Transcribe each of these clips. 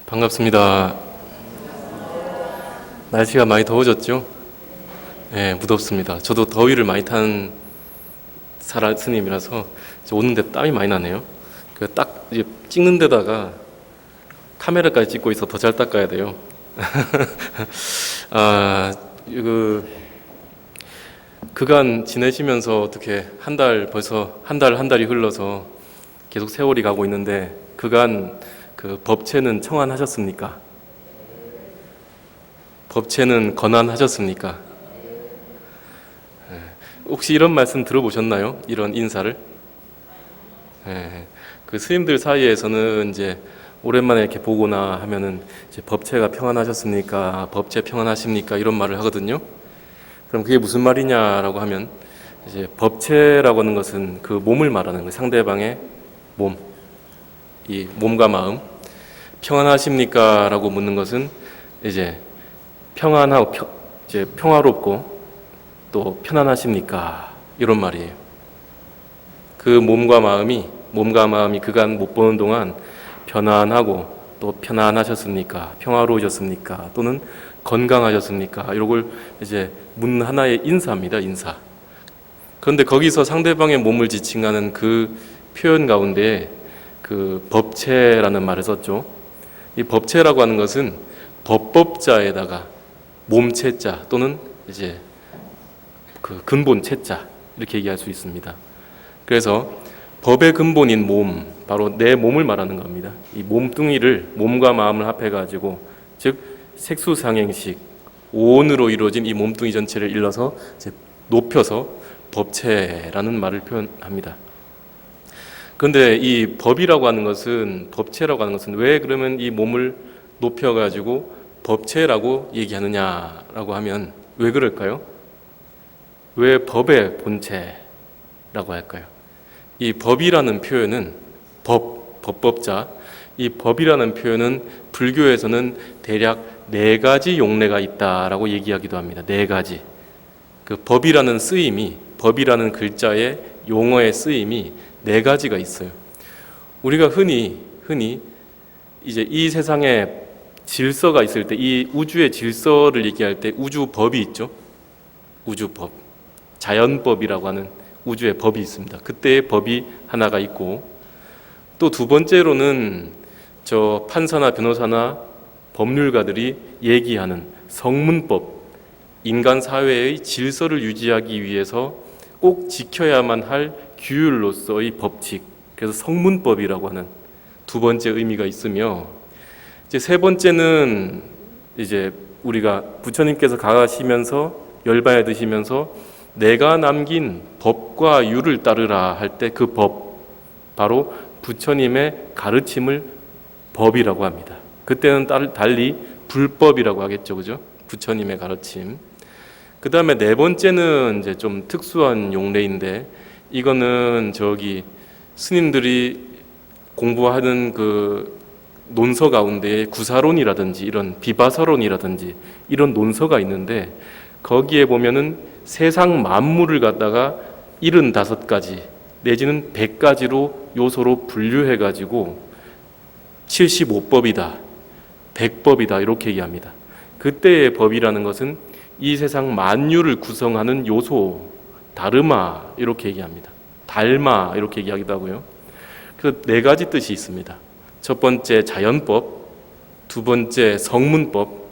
반갑습니다. 날씨가 많이 더워졌죠? 네, 무덥습니다. 저도 더위를 많이 탄 스님이라서 오는데 땀이 많이 나네요. 딱 이제 찍는 데다가 카메라까지 찍고 있어 더 잘 닦아야 돼요. 그간 지내시면서 어떻게 벌써 한 달이 흘러서 계속 세월이 가고 있는데 그간 법체는 청안하셨습니까? 법체는 건안하셨습니까? 혹시 이런 말씀 들어보셨나요? 이런 인사를? 스님들 사이에서는 이제 오랜만에 이렇게 보거나 하면은 이제 법체가 평안하셨습니까? 법체 평안하십니까? 이런 말을 하거든요. 그럼 그게 무슨 말이냐라고 하면 이제 법체라고 하는 것은 그 몸을 말하는 거예요. 상대방의 몸, 이 몸과 마음. 평안하십니까? 라고 묻는 것은 이제 평안하고 이제 평화롭고 또 편안하십니까? 이런 말이에요. 그 몸과 마음이 그간 못 보는 동안 편안하고 또 편안하셨습니까? 평화로우셨습니까? 또는 건강하셨습니까? 이런 걸 이제 묻는 하나의 인사입니다. 인사. 그런데 거기서 상대방의 몸을 지칭하는 그 표현 가운데 그 법체라는 말을 썼죠. 이 법체라고 하는 것은 법법자에다가 몸체자 또는 이제 그 근본 체자 이렇게 얘기할 수 있습니다. 그래서 법의 근본인 몸, 바로 내 몸을 말하는 겁니다. 이 몸뚱이를 몸과 마음을 합해가지고 즉 색수상행식 오온으로 이루어진 이 몸뚱이 전체를 일러서 이제 높여서 법체라는 말을 표현합니다. 그런데 이 법이라고 하는 것은 법체라고 하는 것은 왜 그러면 이 몸을 높여가지고 법체라고 얘기하느냐라고 하면 왜 그럴까요? 왜 법의 본체라고 할까요? 이 법이라는 표현은 법법자, 이 법이라는 표현은 불교에서는 대략 4가지 용례가 있다라고 얘기하기도 합니다. 4가지. 그 법이라는 쓰임이, 법이라는 글자의 용어의 쓰임이 4가지가 있어요. 우리가 흔히 이제 이 세상에 질서가 있을 때, 이 우주의 질서를 얘기할 때 우주법이 있죠. 우주법. 자연법이라고 하는 우주의 법이 있습니다. 그때의 법이 하나가 있고, 또 두 번째로는 저 판사나 변호사나 법률가들이 얘기하는 성문법, 인간 사회의 질서를 유지하기 위해서 꼭 지켜야만 할 규율로서의 법칙, 그래서 성문법이라고 하는 두 번째 의미가 있으며, 이제 세 번째는 이제 우리가 부처님께서 가시면서 열반에 드시면서 내가 남긴 법과 율을 따르라 할 때 그 법, 바로 부처님의 가르침을 법이라고 합니다. 그때는 달리 불법이라고 하겠죠, 그죠? 부처님의 가르침. 그 다음에 네 번째는 이제 좀 특수한 용례인데, 이거는 스님들이 공부하는 그 논서 가운데 구사론이라든지 이런 비바서론이라든지 이런 논서가 있는데, 거기에 보면은 세상 만물을 갖다가 75가지 내지는 100가지로 요소로 분류해가지고 75법이다, 100법이다 이렇게 얘기합니다. 그때의 법이라는 것은 이 세상 만유를 구성하는 요소, 다르마 이렇게 얘기합니다. 달마 이렇게 얘기하기도 하고요. 그래서 4가지 뜻이 있습니다. 첫 번째 자연법, 두 번째 성문법,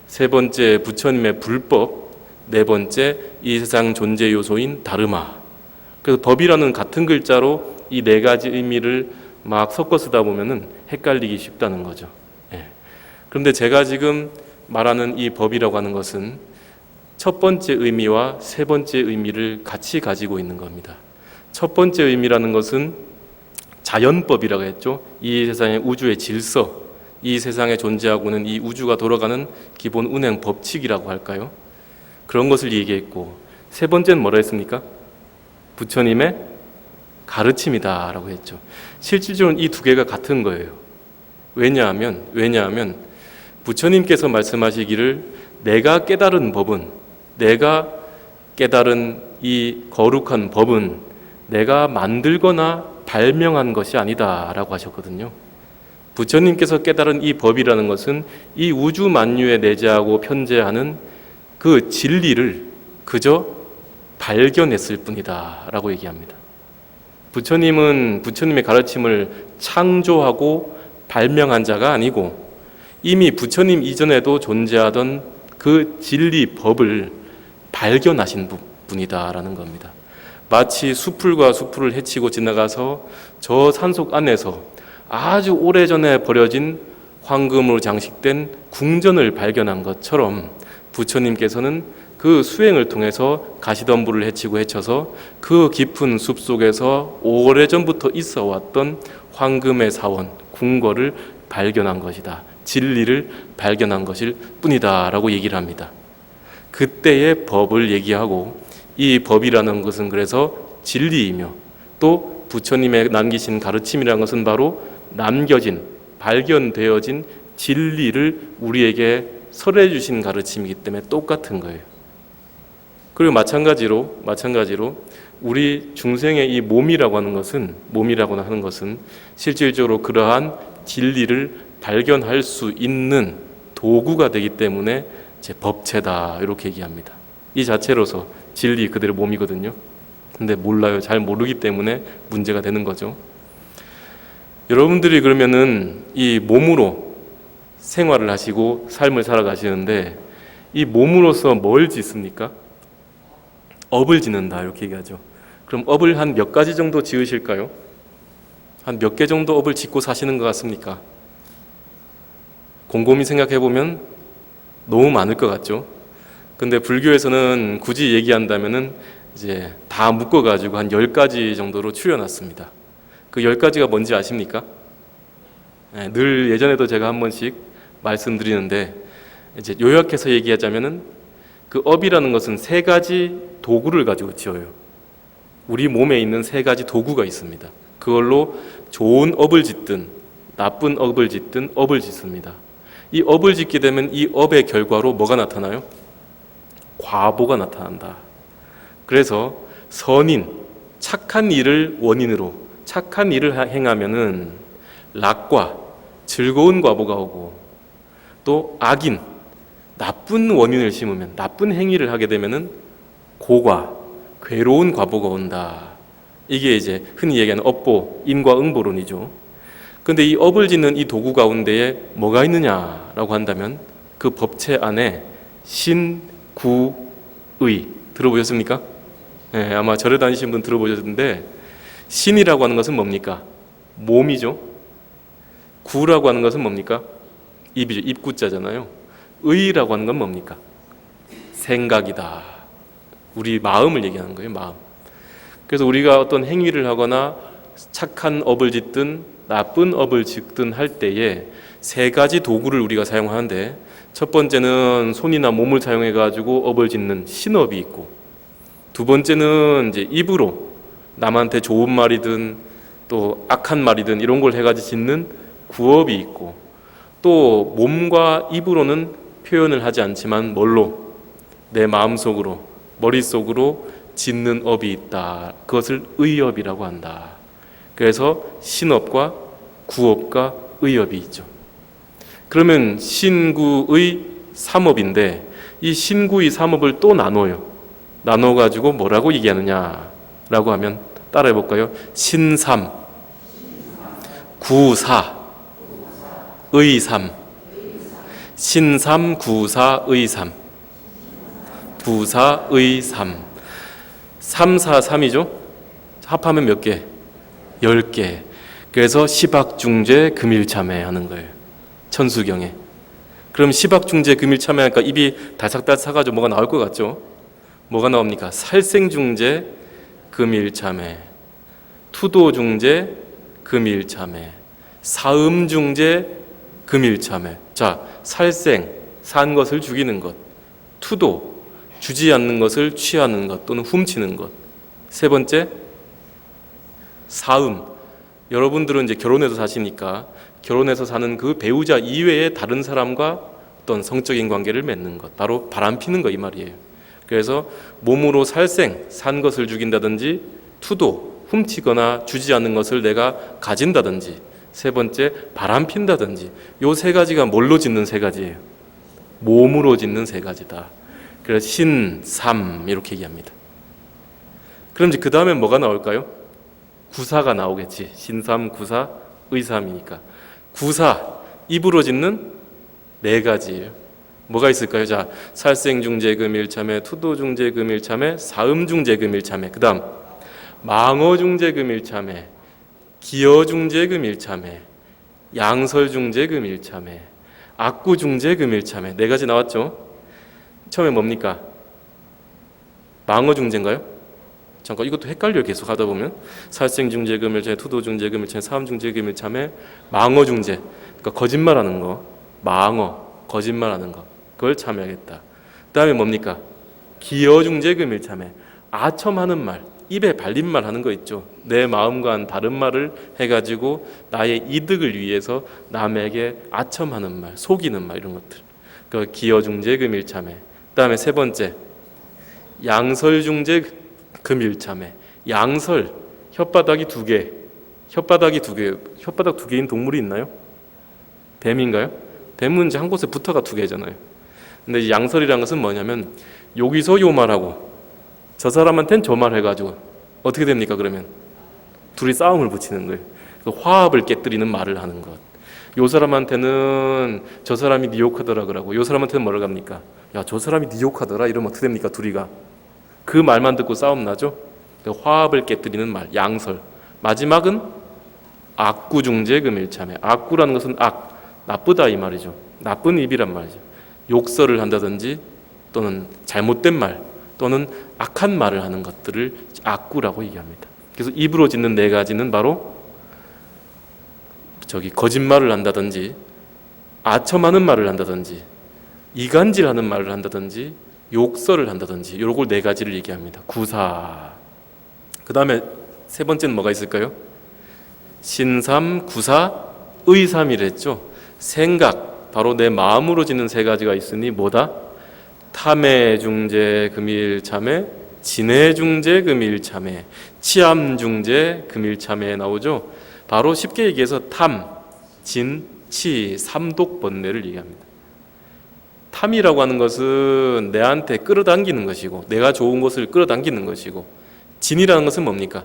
세 번째 부처님의 불법, 네 번째 이 세상 존재 요소인 다르마. 그래서 법이라는 같은 글자로 이 4가지 의미를 막 섞어 쓰다 보면은 헷갈리기 쉽다는 거죠. 그런데 제가 지금 말하는 이 법이라고 하는 것은 첫 번째 의미와 세 번째 의미를 같이 가지고 있는 겁니다. 첫 번째 의미라는 것은 자연법이라고 했죠. 이 세상의 우주의 질서, 이 세상에 존재하고는 이 우주가 돌아가는 기본 운행 법칙이라고 할까요? 그런 것을 얘기했고, 세 번째는 뭐라 했습니까? 부처님의 가르침이다라고 했죠. 실질적으로 이 두 개가 같은 거예요. 왜냐하면 부처님께서 말씀하시기를 내가 깨달은 법은, 내가 깨달은 이 거룩한 법은 내가 만들거나 발명한 것이 아니다라고 하셨거든요. 부처님께서 깨달은 이 법이라는 것은 이 우주 만유에 내재하고 편재하는 그 진리를 그저 발견했을 뿐이다 라고 얘기합니다. 부처님은 부처님의 가르침을 창조하고 발명한 자가 아니고 이미 부처님 이전에도 존재하던 그 진리 법을 발견하신 분이다라는 겁니다. 마치 수풀과 수풀을 헤치고 지나가서 저 산속 안에서 아주 오래전에 버려진 황금으로 장식된 궁전을 발견한 것처럼 부처님께서는 그 수행을 통해서 가시덤불을 헤치고 헤쳐서 그 깊은 숲 속에서 오래전부터 있어 왔던 황금의 사원, 궁궐을 발견한 것이다. 진리를 발견한 것일 뿐이다 라고 얘기를 합니다. 그때의 법을 얘기하고 이 법이라는 것은 그래서 진리이며 또 부처님의 남기신 가르침이라는 것은 바로 남겨진, 발견되어진 진리를 우리에게 설해 주신 가르침이기 때문에 똑같은 거예요. 그리고 마찬가지로 우리 중생의 이 몸이라고 하는 것은 실질적으로 그러한 진리를 발견할 수 있는 도구가 되기 때문에 제 법체다 이렇게 얘기합니다. 이 자체로서 진리 그대로 몸이거든요. 근데 몰라요. 잘 모르기 때문에 문제가 되는 거죠. 여러분들이 그러면은 이 몸으로 생활을 하시고 삶을 살아가시는데 이 몸으로서 뭘 짓습니까? 업을 짓는다 이렇게 얘기하죠. 그럼 업을 한 몇 가지 정도 지으실까요? 한 몇 개 정도 업을 짓고 사시는 것 같습니까? 곰곰이 생각해 보면 너무 많을 것 같죠. 근데 불교에서는 굳이 얘기한다면은 이제 다 묶어 가지고 한 10가지 정도로 추려놨습니다. 그 10가지가 뭔지 아십니까? 네, 늘 예전에도 제가 한 번씩 말씀드리는데 이제 요약해서 얘기하자면은 그 업이라는 것은 3가지 도구를 가지고 지어요. 우리 몸에 있는 3가지 도구가 있습니다. 그걸로 좋은 업을 짓든 나쁜 업을 짓든 업을 짓습니다. 이 업을 짓게 되면 이 업의 결과로 뭐가 나타나요? 과보가 나타난다. 그래서 선인, 착한 일을 원인으로 착한 일을 행하면은 낙과 즐거운 과보가 오고 또 악인, 나쁜 원인을 심으면 나쁜 행위를 하게 되면은 고과, 괴로운 과보가 온다. 이게 이제 흔히 얘기하는 업보, 인과 응보론이죠. 근데 이 업을 짓는 이 도구 가운데에 뭐가 있느냐라고 한다면 그 법체 안에 신, 구, 의 들어보셨습니까? 네, 아마 절에 다니신 분 들어보셨는데 신이라고 하는 것은 뭡니까? 몸이죠. 구라고 하는 것은 뭡니까? 입이죠. 입구자잖아요. 의라고 하는 건 뭡니까? 생각이다. 우리 마음을 얘기하는 거예요. 마음. 그래서 우리가 어떤 행위를 하거나 착한 업을 짓든 나쁜 업을 짓든 할 때에 3가지 도구를 우리가 사용하는데 첫 번째는 손이나 몸을 사용해 가지고 업을 짓는 신업이 있고 두 번째는 이제 입으로 남한테 좋은 말이든 또 악한 말이든 이런 걸 해가지고 짓는 구업이 있고 또 몸과 입으로는 표현을 하지 않지만 뭘로? 내 마음속으로 머릿속으로 짓는 업이 있다. 그것을 의업이라고 한다. 그래서 신업과 구업과 의업이 있죠. 그러면 신구의 3업인데 이 신구의 3업을 또 나눠요. 나눠가지고 뭐라고 얘기하느냐라고 하면 따라해 볼까요? 신삼, 구사, 의삼. 신삼, 구사, 의삼. 부사, 의삼. 3, 4, 3이죠? 합하면 몇 개? 10개. 그래서 시박중재 금일참회 하는 거예요. 천수경에. 그럼 시박중재 금일참회 하니까 입이 달싹달싹하죠. 뭐가 나올 것 같죠? 뭐가 나옵니까? 살생중재 금일참회, 투도중재 금일참회, 사음중재 금일참회. 자, 살생, 산 것을 죽이는 것. 투도, 주지 않는 것을 취하는 것 또는 훔치는 것. 세 번째, 사음. 여러분들은 이제 결혼해서 사시니까 결혼해서 사는 그 배우자 이외에 다른 사람과 어떤 성적인 관계를 맺는 것. 바로 바람피는 것 이 말이에요. 그래서 몸으로 살생, 산 것을 죽인다든지 투도, 훔치거나 주지 않는 것을 내가 가진다든지 세 번째 바람 핀다든지. 요 세 가지가 뭘로 짓는 세 가지예요? 몸으로 짓는 세 가지다. 그래서 신, 삼 이렇게 얘기합니다. 그럼 이제 그 다음에 뭐가 나올까요? 구사가 나오겠지. 신삼, 구사, 의삼이니까. 구사, 입으로 짓는 네 가지예요. 뭐가 있을까요? 자, 살생중재금일참회, 투도중재금일참회, 사음중재금일참회. 그 다음 망어중재금일참회, 기어중재금일참회, 양설중재금일참회, 악구중재금일참회. 네 가지 나왔죠? 처음에 뭡니까? 망어중재인가요? 잠깐 이것도 헷갈려요. 계속 하다 보면 살생중재금일참회, 투도중재금일참회, 사음중재금일참회, 망어중재. 그러니까 거짓말하는 거, 망어, 거짓말하는 거, 그걸 참여하겠다. 그 다음에 뭡니까? 기어중재금일참회, 아첨하는 말, 입에 발린 말 하는 거 있죠. 내 마음과는 다른 말을 해가지고 나의 이득을 위해서 남에게 아첨하는 말, 속이는 말 이런 것들. 그 기어중재금일참회. 그 다음에 세 번째 양설중재금일참회. 양설, 혓바닥이 두 개. 혓바닥이 두 개. 혓바닥 두 개인 동물이 있나요? 뱀인가요? 뱀은 이제 한 곳에 붙어가 두 개잖아요. 근데 양설이라는 것은 뭐냐면 여기서 요 말하고 저 사람한테는 저 말 해가지고 어떻게 됩니까? 그러면 둘이 싸움을 붙이는 거예요. 화합을 깨뜨리는 말을 하는 것. 요 사람한테는 저 사람이 니 욕하더라 그러고 요 사람한테는 뭐라고 합니까? 야, 저 사람이 니 욕하더라 이러면 어떻게 됩니까? 둘이가 그 말만 듣고 싸움 나죠. 화합을 깨뜨리는 말, 양설. 마지막은 악구중재금일참회. 악구라는 것은 악, 나쁘다 이 말이죠. 나쁜 입이란 말이죠. 욕설을 한다든지 또는 잘못된 말 또는 악한 말을 하는 것들을 악구라고 얘기합니다. 그래서 입으로 짓는 네 가지는 바로 거짓말을 한다든지 아첨하는 말을 한다든지 이간질하는 말을 한다든지 욕설을 한다든지 요걸 네 가지를 얘기합니다. 구사. 그 다음에 세 번째는 뭐가 있을까요? 신삼, 구사, 의삼이랬죠. 생각, 바로 내 마음으로 짓는 세 가지가 있으니 뭐다? 탐해중재금일참회, 진해중재금일참회, 치암중재금일참회에 나오죠. 바로 쉽게 얘기해서 탐, 진, 치, 삼독번뇌를 얘기합니다. 탐이라고 하는 것은 내한테 끌어당기는 것이고 내가 좋은 것을 끌어당기는 것이고, 진이라는 것은 뭡니까?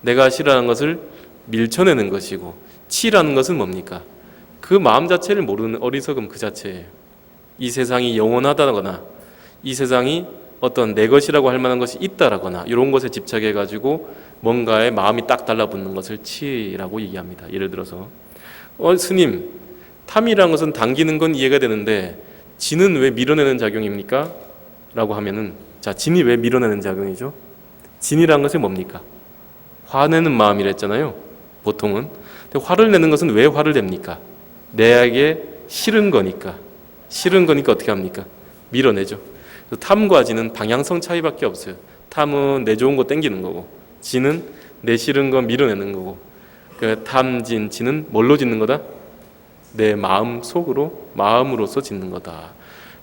내가 싫어하는 것을 밀쳐내는 것이고, 치라는 것은 뭡니까? 그 마음 자체를 모르는 어리석음 그 자체예요. 이 세상이 영원하다거나 이 세상이 어떤 내 것이라고 할 만한 것이 있다라거나 이런 것에 집착해가지고 뭔가에 마음이 딱 달라붙는 것을 치라고 얘기합니다. 예를 들어서 스님, 탐이라는 것은 당기는 건 이해가 되는데 진은 왜 밀어내는 작용입니까? 라고 하면은, 자, 진이 왜 밀어내는 작용이죠? 진이라는 것이 뭡니까? 화내는 마음이랬잖아요. 보통은. 근데 화를 내는 것은 왜 화를 냅니까? 내에게 싫은 거니까. 싫은 거니까 어떻게 합니까? 밀어내죠. 탐과 진은 방향성 차이밖에 없어요. 탐은 내 좋은 거 땡기는 거고, 진은 내 싫은 거 밀어내는 거고. 그 탐진, 진은 뭘로 짓는 거다? 내 마음 속으로, 마음으로서 짓는 거다.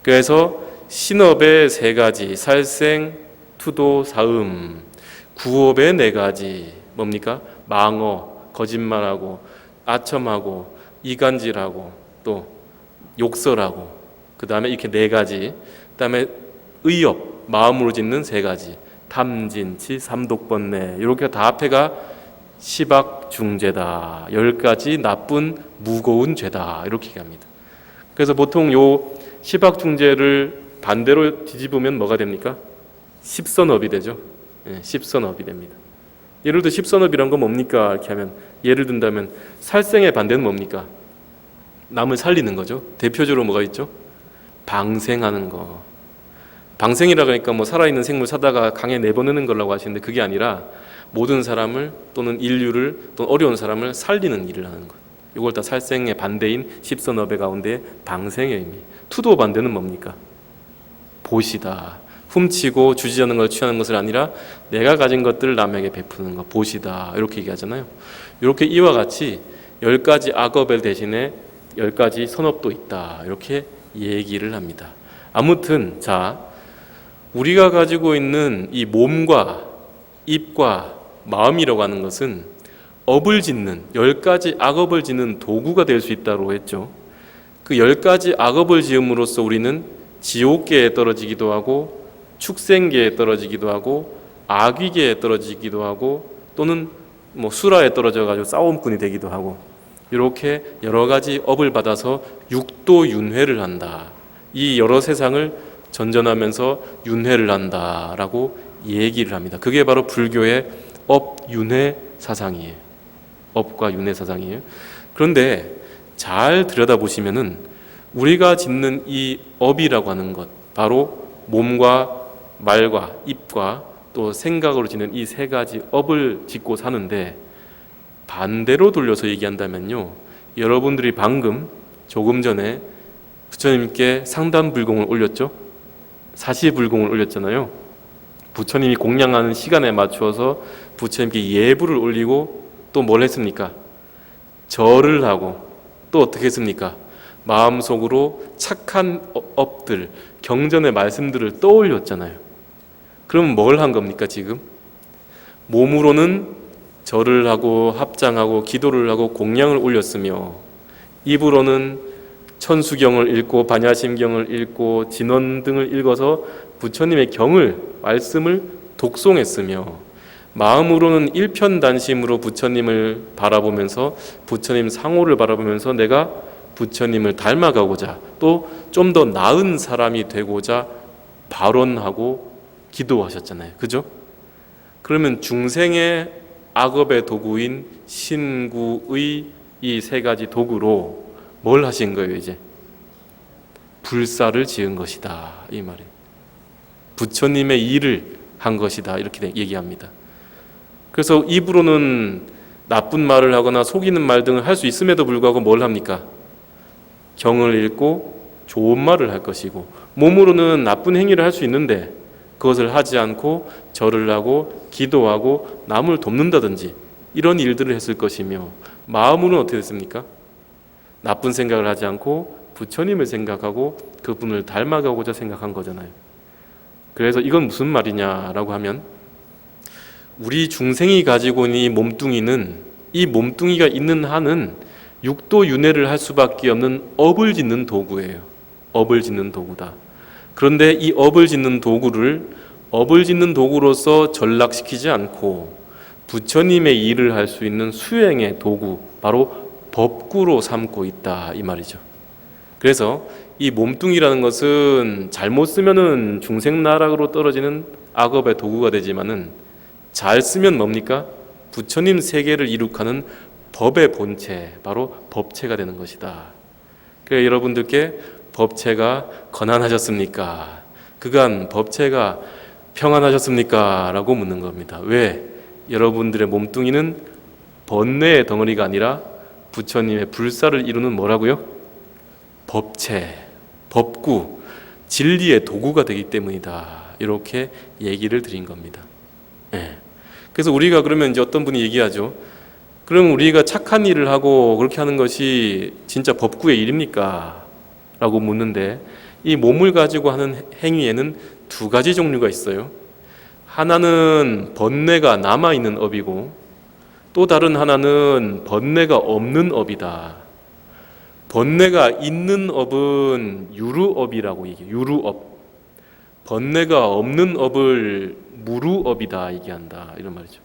그래서 신업의 세 가지, 살생, 투도, 사음, 구업의 네 가지, 뭡니까? 망어, 거짓말하고, 아첨하고, 이간질하고, 또 욕설하고, 그 다음에 이렇게 네 가지, 그 다음에 의업, 마음으로 짓는 세 가지, 탐진치, 삼독번뇌, 이렇게 다 합해가 시박중죄다. 10가지 나쁜 무거운 죄다. 이렇게 얘기합니다. 그래서 보통 요 시박중죄를 반대로 뒤집으면 뭐가 됩니까? 십선업이 되죠. 예, 십선업이 됩니다. 예를 들어 십선업이란 건 뭡니까? 이렇게 하면, 예를 든다면 살생의 반대는 뭡니까? 남을 살리는 거죠. 대표적으로 뭐가 있죠? 방생하는 거. 방생이라 그러니까 뭐 살아있는 생물 사다가 강에 내보내는 거라고 하시는데 그게 아니라 모든 사람을 또는 인류를 또는 어려운 사람을 살리는 일을 하는 것. 이걸 다 살생의 반대인 십선업의 가운데 방생의 의미. 투도 반대는 뭡니까? 보시다. 훔치고 주지 않는 걸 취하는 것을 아니라 내가 가진 것들을 남에게 베푸는 것. 보시다. 이렇게 얘기하잖아요. 이렇게 이와 같이 10가지 악업의 대신에 10가지 선업도 있다. 이렇게 얘기를 합니다. 아무튼 자, 우리가 가지고 있는 이 몸과 입과 마음이라고 하는 것은 업을 짓는 10가지 악업을 짓는 도구가 될 수 있다고 했죠. 그 10가지 악업을 지음으로써 우리는 지옥계에 떨어지기도 하고 축생계에 떨어지기도 하고 악귀계에 떨어지기도 하고 또는 수라에 떨어져 가지고 싸움꾼이 되기도 하고 이렇게 여러 가지 업을 받아서 육도윤회를 한다. 이 여러 세상을 전전하면서 윤회를 한다라고 얘기를 합니다. 그게 바로 불교의 업윤회 사상이에요. 업과 윤회 사상이에요. 그런데 잘 들여다보시면은 우리가 짓는 이 업이라고 하는 것, 바로 몸과 말과 입과 또 생각으로 짓는 이 세 가지 업을 짓고 사는데, 반대로 돌려서 얘기한다면요, 여러분들이 방금 조금 전에 부처님께 상담불공을 올렸죠? 사시불공을 올렸잖아요. 부처님이 공양하는 시간에 맞추어서 부처님께 예불을 올리고 또 뭘 했습니까? 절을 하고 또 어떻게 했습니까? 마음속으로 착한 업들, 경전의 말씀들을 떠올렸잖아요. 그럼 뭘 한 겁니까 지금? 몸으로는 절을 하고 합장하고 기도를 하고 공양을 올렸으며 입으로는 천수경을 읽고 반야심경을 읽고 진원 등을 읽어서 부처님의 경을, 말씀을 독송했으며 마음으로는 일편단심으로 부처님을 바라보면서 부처님 상호를 바라보면서 내가 부처님을 닮아가고자 또 좀 더 나은 사람이 되고자 발언하고 기도하셨잖아요. 그죠? 그러면 중생의 악업의 도구인 신구의 이 세 가지 도구로 뭘 하신 거예요? 이제 불사를 지은 것이다 이 말이에요. 부처님의 일을 한 것이다 이렇게 얘기합니다. 그래서 입으로는 나쁜 말을 하거나 속이는 말 등을 할 수 있음에도 불구하고 뭘 합니까? 경을 읽고 좋은 말을 할 것이고, 몸으로는 나쁜 행위를 할 수 있는데 그것을 하지 않고 절을 하고 기도하고 남을 돕는다든지 이런 일들을 했을 것이며, 마음으로는 어떻게 됐습니까? 나쁜 생각을 하지 않고 부처님을 생각하고 그분을 닮아가고자 생각한 거잖아요. 그래서 이건 무슨 말이냐라고 하면, 우리 중생이 가지고 있는 이 몸뚱이는, 이 몸뚱이가 있는 한은 육도윤회를 할 수밖에 없는 업을 짓는 도구예요. 업을 짓는 도구다. 그런데 이 업을 짓는 도구를 업을 짓는 도구로서 전락시키지 않고 부처님의 일을 할 수 있는 수행의 도구, 바로 법구로 삼고 있다 이 말이죠. 그래서 이 몸뚱이라는 것은 잘못 쓰면은 중생나락으로 떨어지는 악업의 도구가 되지만은 잘 쓰면 뭡니까? 부처님 세계를 이룩하는 법의 본체, 바로 법체가 되는 것이다. 그래서 여러분들께 법체가 거난하셨습니까? 그간 법체가 평안하셨습니까? 라고 묻는 겁니다. 왜? 여러분들의 몸뚱이는 번뇌의 덩어리가 아니라 부처님의 불사를 이루는 뭐라고요? 법체, 법구, 진리의 도구가 되기 때문이다. 이렇게 얘기를 드린 겁니다. 그래서 우리가 그러면 이제 어떤 분이 얘기하죠. 그럼 우리가 착한 일을 하고 그렇게 하는 것이 진짜 법구의 일입니까? 라고 묻는데, 이 몸을 가지고 하는 행위에는 두 가지 종류가 있어요. 하나는 번뇌가 남아있는 업이고 또 다른 하나는 번뇌가 없는 업이다. 번뇌가 있는 업은 유루업이라고 얘기해요. 유루업. 번뇌가 없는 업을 무루업이다 얘기한다 이런 말이죠.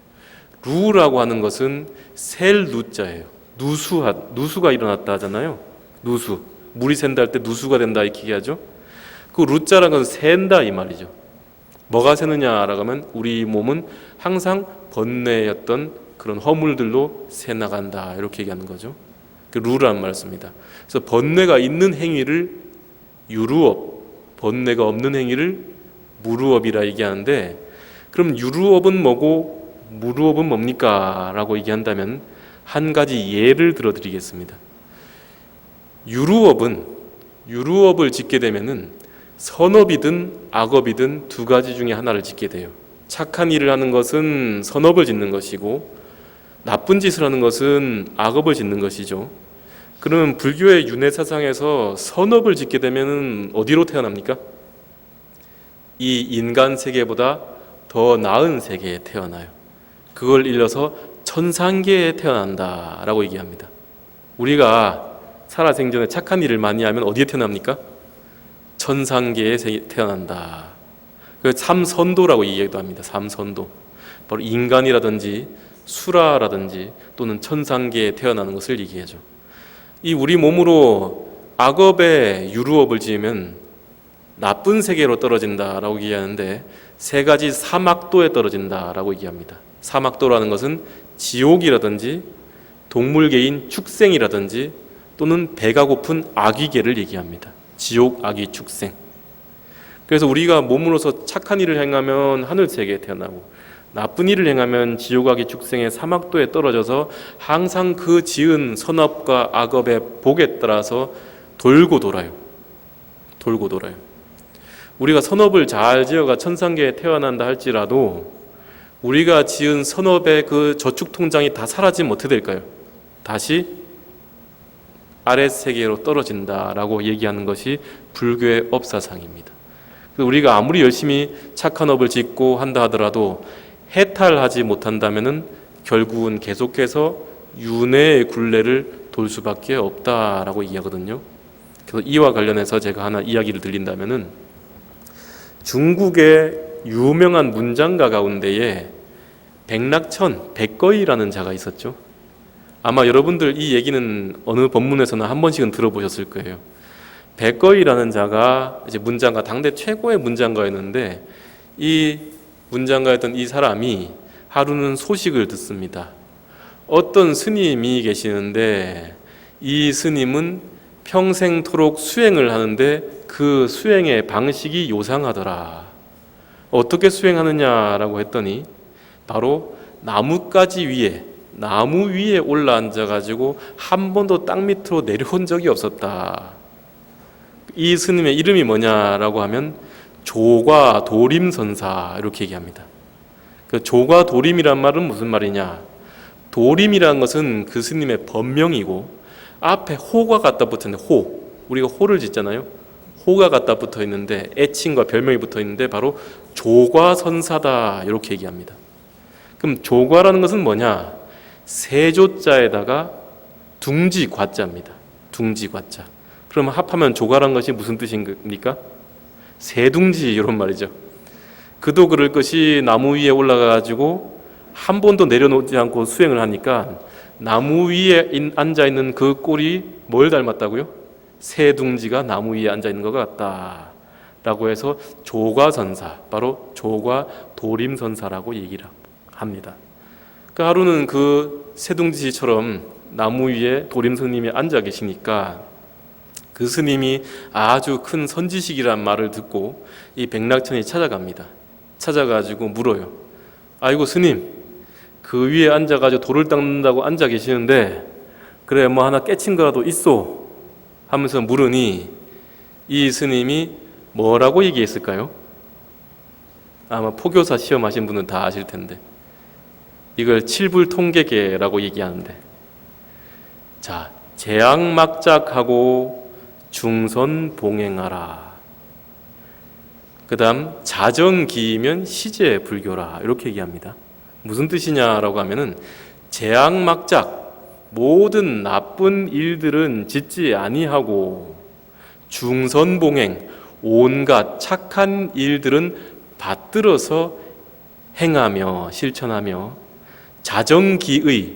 루라고 하는 것은 셀 루자예요. 누수가 일어났다 하잖아요. 누수. 물이 샌다 할 때 누수가 된다 이렇게 얘기하죠. 그 루자라는 것은 샌다 이 말이죠. 뭐가 새느냐라고 하면 우리 몸은 항상 번뇌였던 그런 허물들로 새 나간다 이렇게 얘기하는 거죠. 그 루라는 말씀입니다. 그래서 번뇌가 있는 행위를 유루업, 번뇌가 없는 행위를 무루업이라 얘기하는데, 그럼 유루업은 뭐고 무루업은 뭡니까? 라고 얘기한다면 한 가지 예를 들어드리겠습니다. 유루업을 짓게 되면은 선업이든 악업이든 두 가지 중에 하나를 짓게 돼요. 착한 일을 하는 것은 선업을 짓는 것이고 나쁜 짓을 하는 것은 악업을 짓는 것이죠. 그러면 불교의 윤회 사상에서 선업을 짓게 되면 어디로 태어납니까? 이 인간 세계보다 더 나은 세계에 태어나요. 그걸 일러서 천상계에 태어난다라고 얘기합니다. 우리가 살아생전에 착한 일을 많이 하면 어디에 태어납니까? 천상계에 태어난다. 그 삼선도라고 얘기도 합니다. 삼선도. 바로 인간이라든지 수라라든지 또는 천상계에 태어나는 것을 얘기하죠. 이 우리 몸으로 악업의 유루업을 지으면 나쁜 세계로 떨어진다라고 얘기하는데 세 가지 사막도에 떨어진다라고 얘기합니다. 사막도라는 것은 지옥이라든지 동물계인 축생이라든지 또는 배가 고픈 아귀계를 얘기합니다. 지옥, 아귀, 축생. 그래서 우리가 몸으로서 착한 일을 행하면 하늘세계에 태어나고 나쁜 일을 행하면 지옥, 아귀, 축생의 사막도에 떨어져서 항상 그 지은 선업과 악업의 복에 따라서 돌고 돌아요. 돌고 돌아요. 우리가 선업을 잘 지어가 천상계에 태어난다 할지라도 우리가 지은 선업의 그 저축통장이 다 사라지면 어떻게 될까요? 다시 아랫세계로 떨어진다라고 얘기하는 것이 불교의 업사상입니다. 우리가 아무리 열심히 착한 업을 짓고 한다 하더라도 해탈하지 못한다면은 결국은 계속해서 윤회의 굴레를 돌 수밖에 없다라고 얘기하거든요. 그래서 이와 관련해서 제가 하나 이야기를 드린다면은 중국의 유명한 문장가 가운데에 백낙천, 백거이라는 자가 있었죠. 아마 여러분들 이 얘기는 어느 법문에서는 한 번씩은 들어보셨을 거예요. 백거이라는 자가 이제 문장가, 당대 최고의 문장가였는데 이 문장가였던 이 사람이 하루는 소식을 듣습니다. 어떤 스님이 계시는데 이 스님은 평생토록 수행을 하는데 그 수행의 방식이 요상하더라. 어떻게 수행하느냐라고 했더니 바로 나무 위에 올라앉아가지고 한 번도 땅 밑으로 내려온 적이 없었다. 이 스님의 이름이 뭐냐라고 하면 조과도림선사 이렇게 얘기합니다. 그 조과도림이란 말은 무슨 말이냐? 도림이라는 것은 그 스님의 법명이고 앞에 호가 갖다 붙었는데 우리가 호를 짓잖아요. 호가 갖다 붙어 있는데 애칭과 별명이 붙어 있는데 바로 조과선사다 이렇게 얘기합니다. 그럼 조과라는 것은 뭐냐? 세조자에다가 둥지과자입니다. 둥지과자. 그러면 합하면 조과란 것이 무슨 뜻입니까? 새둥지 이런 말이죠. 그도 그럴 것이 나무 위에 올라가가지고 한 번도 내려놓지 않고 수행을 하니까 나무 위에 앉아있는 그 꼴이 뭘 닮았다고요? 새둥지가 나무 위에 앉아있는 것 같다 라고 해서 조과선사, 바로 조과도림선사라고 얘기를 합니다. 그 하루는 그 새둥지처럼 나무 위에 도림 스님이 앉아 계시니까 그 스님이 아주 큰 선지식이란 말을 듣고 이 백낙천이 찾아갑니다. 찾아가지고 물어요. 아이고 스님, 그 위에 앉아가지고 돌을 닦는다고 앉아 계시는데 그래 뭐 하나 깨친 거라도 있어 하면서 물으니 이 스님이 뭐라고 얘기했을까요? 아마 포교사 시험하신 분은 다 아실 텐데 이걸 칠불통계계라고 얘기하는데, 자, 재앙막작하고 중선봉행하라. 그 다음 자정기이면 시제불교라 이렇게 얘기합니다. 무슨 뜻이냐라고 하면은 재앙막작, 모든 나쁜 일들은 짓지 아니하고 중선봉행, 온갖 착한 일들은 받들어서 행하며 실천하며 자정기의,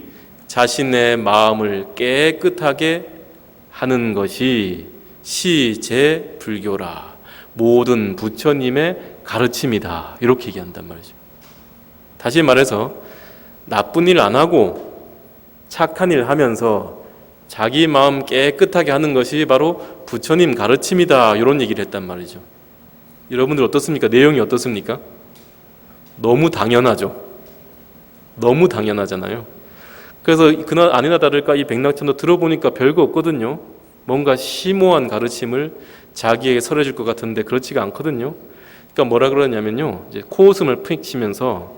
자신의 마음을 깨끗하게 하는 것이 시제불교라, 모든 부처님의 가르침이다 이렇게 얘기한단 말이죠. 다시 말해서 나쁜 일 안 하고 착한 일 하면서 자기 마음 깨끗하게 하는 것이 바로 부처님 가르침이다 이런 얘기를 했단 말이죠. 여러분들 어떻습니까? 내용이 어떻습니까? 너무 당연하죠. 너무 당연하잖아요. 그래서 그날 아니나 다를까 이 백낙천도 들어보니까 별거 없거든요. 뭔가 심오한 가르침을 자기에게 설해줄 것 같은데 그렇지가 않거든요. 그러니까 뭐라 그러냐면요, 이제 코웃음을 푹 치면서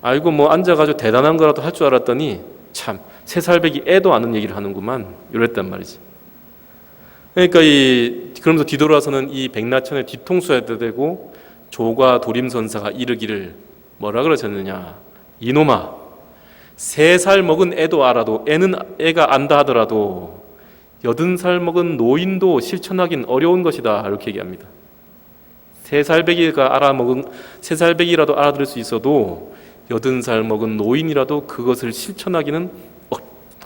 아이고 뭐 앉아가지고 대단한 거라도 할 줄 알았더니 참 세살배기 애도 아는 얘기를 하는구만 이랬단 말이지. 그러니까 그러면서 뒤돌아서는 이 백낙천의 뒤통수에 대고 조과도림선사가 이르기를 뭐라 그러셨느냐? 이놈아, 3살 먹은 애도 알아도 애가 안다 하더라도 80살 먹은 노인도 실천하긴 어려운 것이다 이렇게 얘기합니다. 3살배기라도 알아들을 수 있어도 80살 먹은 노인이라도 그것을 실천하기는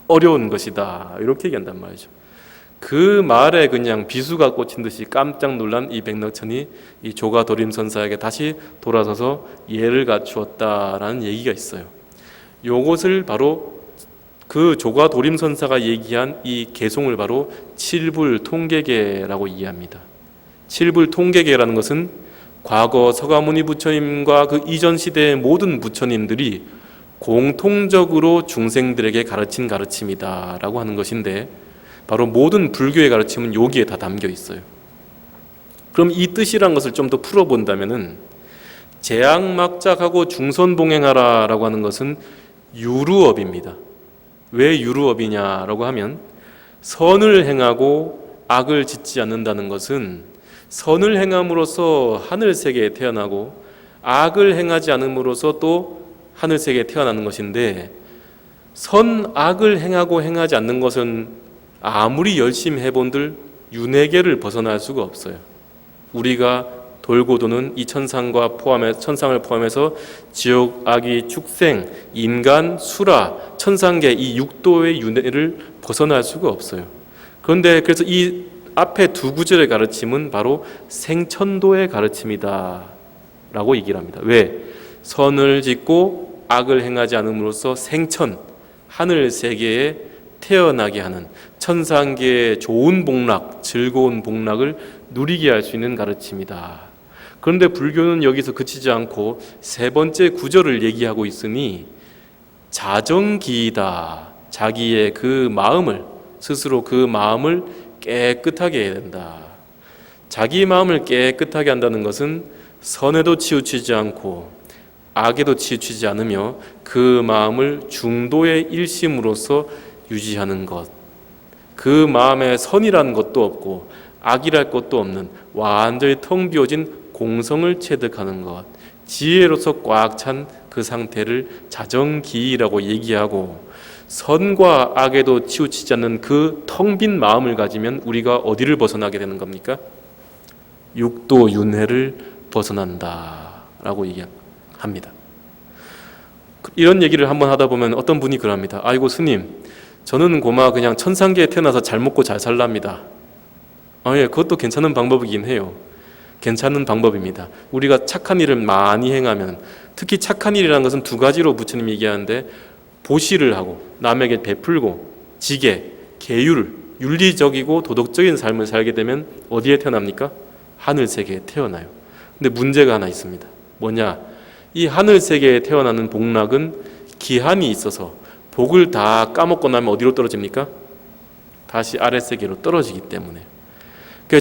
어려운 것이다 이렇게 얘기한단 말이죠. 그 말에 그냥 비수가 꽂힌 듯이 깜짝 놀란 이 백낙천이 이 조가도림선사에게 다시 돌아서서 예를 갖추었다라는 얘기가 있어요. 요것을 바로 그 조가도림선사가 얘기한 이 개송을 바로 칠불통계계라고 이해합니다. 칠불통계계라는 것은 과거 서가모니 부처님과 그 이전 시대의 모든 부처님들이 공통적으로 중생들에게 가르친 가르침이다 라고 하는 것인데, 바로 모든 불교의 가르침은 여기에 다 담겨 있어요. 그럼 이 뜻이란 것을 좀 더 풀어본다면은, 재앙막작하고 중선봉행하라 라고 하는 것은 유루업입니다. 왜 유루업이냐라고 하면, 선을 행하고 악을 짓지 않는다는 것은 선을 행함으로써 하늘세계에 태어나고 악을 행하지 않음으로써 또 하늘세계에 태어나는 것인데, 선악을 행하고 행하지 않는 것은 아무리 열심히 해본들 윤회계를 벗어날 수가 없어요. 우리가 돌고 도는 이 천상을 포함해서 지옥, 악이, 축생, 인간, 수라, 천상계 이 육도의 윤회를 벗어날 수가 없어요. 그런데 그래서 이 앞에 두 구절의 가르침은 바로 생천도의 가르침이다 라고 얘기를 합니다. 왜? 선을 짓고 악을 행하지 않음으로써 생천, 하늘세계에 태어나게 하는 천상계의 좋은 복락, 즐거운 복락을 누리게 할 수 있는 가르침이다. 그런데 불교는 여기서 그치지 않고 세 번째 구절을 얘기하고 있으니 자정기이다. 자기의 그 마음을, 스스로 그 마음을 깨끗하게 해야 된다. 자기 마음을 깨끗하게 한다는 것은 선에도 치우치지 않고 악에도 치우치지 않으며 그 마음을 중도의 일심으로서 유지하는 것, 그 마음에 선이라는 것도 없고 악이랄 것도 없는 완전히 텅 비어진 공성을 체득하는 것, 지혜로서 꽉 찬 그 상태를 자정기이라고 얘기하고, 선과 악에도 치우치지 않는 그 텅 빈 마음을 가지면 우리가 어디를 벗어나게 되는 겁니까? 육도 윤회를 벗어난다라고 얘기합니다. 이런 얘기를 한번 하다 보면 어떤 분이 그럽니다. 아이고 스님, 저는 고마 그냥 천상계에 태어나서 잘 먹고 잘 살랍니다. 예, 그것도 괜찮은 방법이긴 해요. 괜찮은 방법입니다. 우리가 착한 일을 많이 행하면, 특히 착한 일이라는 것은 두 가지로 부처님이 얘기하는데, 보시를 하고 남에게 베풀고 지계, 계율, 윤리적이고 도덕적인 삶을 살게 되면 어디에 태어납니까? 하늘세계에 태어나요. 근데 문제가 하나 있습니다. 뭐냐? 이 하늘세계에 태어나는 복락은 기한이 있어서 복을 다 까먹고 나면 어디로 떨어집니까? 다시 아랫세계로 떨어지기 때문에.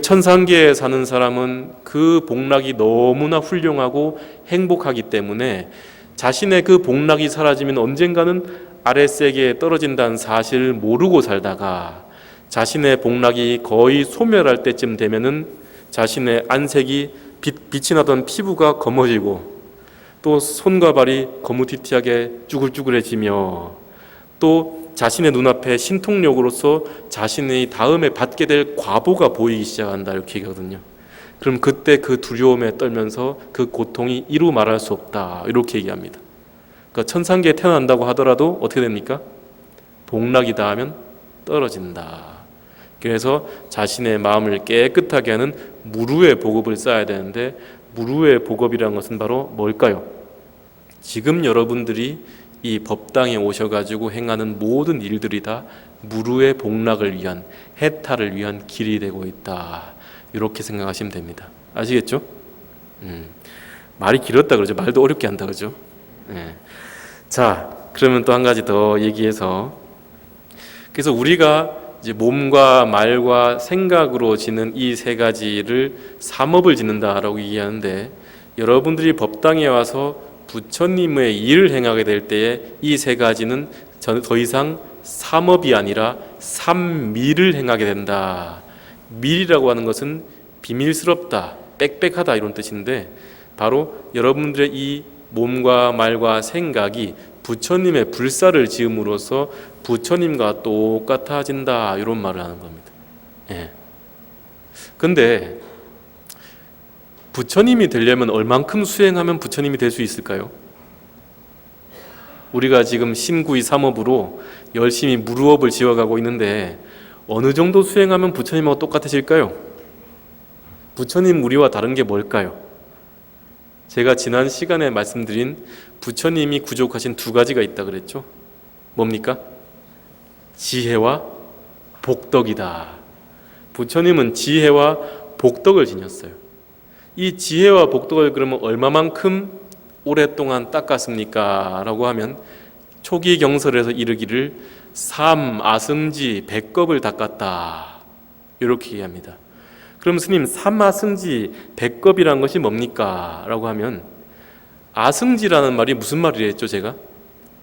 천상계에 사는 사람은 그 복락이 너무나 훌륭하고 행복하기 때문에 자신의 그 복락이 사라지면 언젠가는 아랫세계에 떨어진다는 사실을 모르고 살다가 자신의 복락이 거의 소멸할 때쯤 되면은 자신의 안색이 빛이 나던 피부가 검어지고, 또 손과 발이 거무튀튀하게 쭈글쭈글해지며, 또 자신의 눈앞에 신통력으로서 자신의 다음에 받게 될 과보가 보이기 시작한다 이렇게 얘기하거든요. 그럼 그때 그 두려움에 떨면서 그 고통이 이루 말할 수 없다 이렇게 얘기합니다. 그러니까 천상계에 태어난다고 하더라도 어떻게 됩니까? 복락이다 하면 떨어진다. 그래서 자신의 마음을 깨끗하게 하는 무루의 복업을 쌓아야 되는데, 무루의 복업이라는 것은 바로 뭘까요? 지금 여러분들이 이 법당에 오셔가지고 행하는 모든 일들이 다 무루의 복락을 위한, 해탈을 위한 길이 되고 있다 이렇게 생각하시면 됩니다. 아시겠죠? 말이 길었다 그러죠. 말도 어렵게 한다 그러죠. 자, 그러면 또 한 가지 더 얘기해서, 그래서 우리가 이제 몸과 말과 생각으로 지는 이 세 가지를 삼업을 짓는다라고 얘기하는데, 여러분들이 법당에 와서 부처님의 일을 행하게 될 때에 이 세 가지는 더 이상 삼업이 아니라 삼밀을 행하게 된다. 밀이라고 하는 것은 비밀스럽다, 빽빽하다 이런 뜻인데, 바로 여러분들의 이 몸과 말과 생각이 부처님의 불사를 지음으로써 부처님과 똑같아진다, 이런 말을 하는 겁니다. 예. 근데 부처님이 되려면 얼만큼 수행하면 부처님이 될 수 있을까요? 우리가 지금 신구이 삼업으로 열심히 무루업을 지어가고 있는데 어느 정도 수행하면 부처님하고 똑같아질까요? 부처님 우리와 다른 게 뭘까요? 제가 지난 시간에 말씀드린 부처님이 구족하신 두 가지가 있다 그랬죠? 뭡니까? 지혜와 복덕이다. 부처님은 지혜와 복덕을 지녔어요. 이 지혜와 복덕을 그러면 얼마만큼 오랫동안 닦았습니까? 라고 하면 초기 경설에서 이르기를 삼아승지 100겁을 닦았다, 이렇게 얘기합니다. 그럼 스님, 삼아승지 100겁이라는 것이 뭡니까? 라고 하면 아승지라는 말이 무슨 말이랬죠? 제가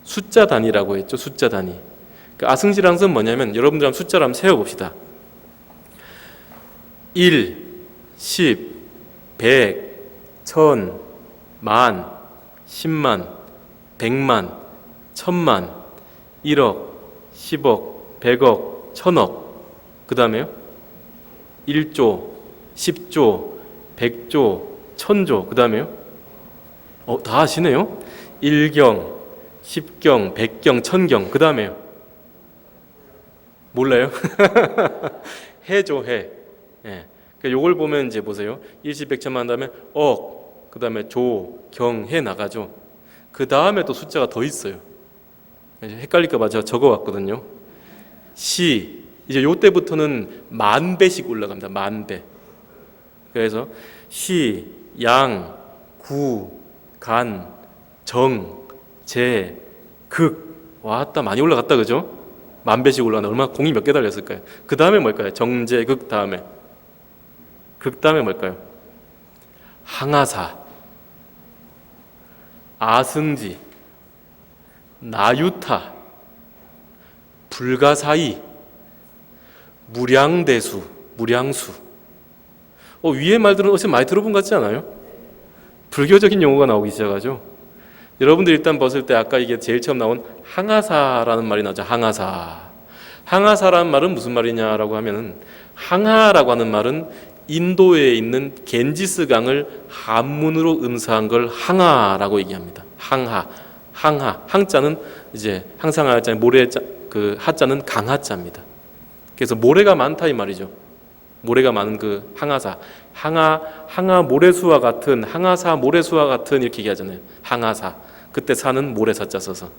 숫자 단위라고 했죠. 숫자 단위. 그 아승지라는 것은 뭐냐면, 여러분들 한번 숫자를 한번 세어봅시다. 1, 10, 100, 1000, 만, 10만, 100만, 1000만, 1억, 10억, 100억, 1000억. 그 다음에요 1조, 10조, 100조, 1000조. 그 다음에요 다 아시네요. 1경, 10경, 100경, 1000경. 그 다음에요 몰라요? 해죠, 해. 예. 그러니까 요걸 보면 이제 보세요. 10, 100, 1000만 다음에 억, 그 다음에 조, 경, 해 나가죠. 그 다음에 또 숫자가 더 있어요. 헷갈릴까 봐 제가 적어왔거든요. 시, 이제 요때부터는 만 배씩 올라갑니다. 만 배. 그래서 시, 양, 구, 간, 정, 제, 극. 왔다, 많이 올라갔다, 그죠? 만 배씩 올라가는데 얼마나 공이 몇 개 달렸을까요? 그 다음에 뭘까요? 정제, 극 다음에. 극 다음에 뭘까요? 항아사, 아승지, 나유타, 불가사의, 무량대수, 무량수. 위의 말들은 어디서 많이 들어본 것 같지 않아요? 불교적인 용어가 나오기 시작하죠. 여러분들 일단 봤을 때 아까 이게 제일 처음 나온 항아사라는 말이 나오죠. 항아사. 항아사라는 말은 무슨 말이냐라고 하면은, 항아라고 하는 말은 인도에 있는 겐지스 강을 한문으로 음사한 걸 항아라고 얘기합니다. 항하, 항하. 항자는 이제 항상 할자는 모래자, 그 하자는 강하자입니다. 그래서 모래가 많다 이 말이죠. 모래가 많은 그 항아사, 항아 모래수와 같은, 항아사 모래수와 같은, 이렇게 얘기하잖아요. 항아사. 그때 사는 모래사자 써서.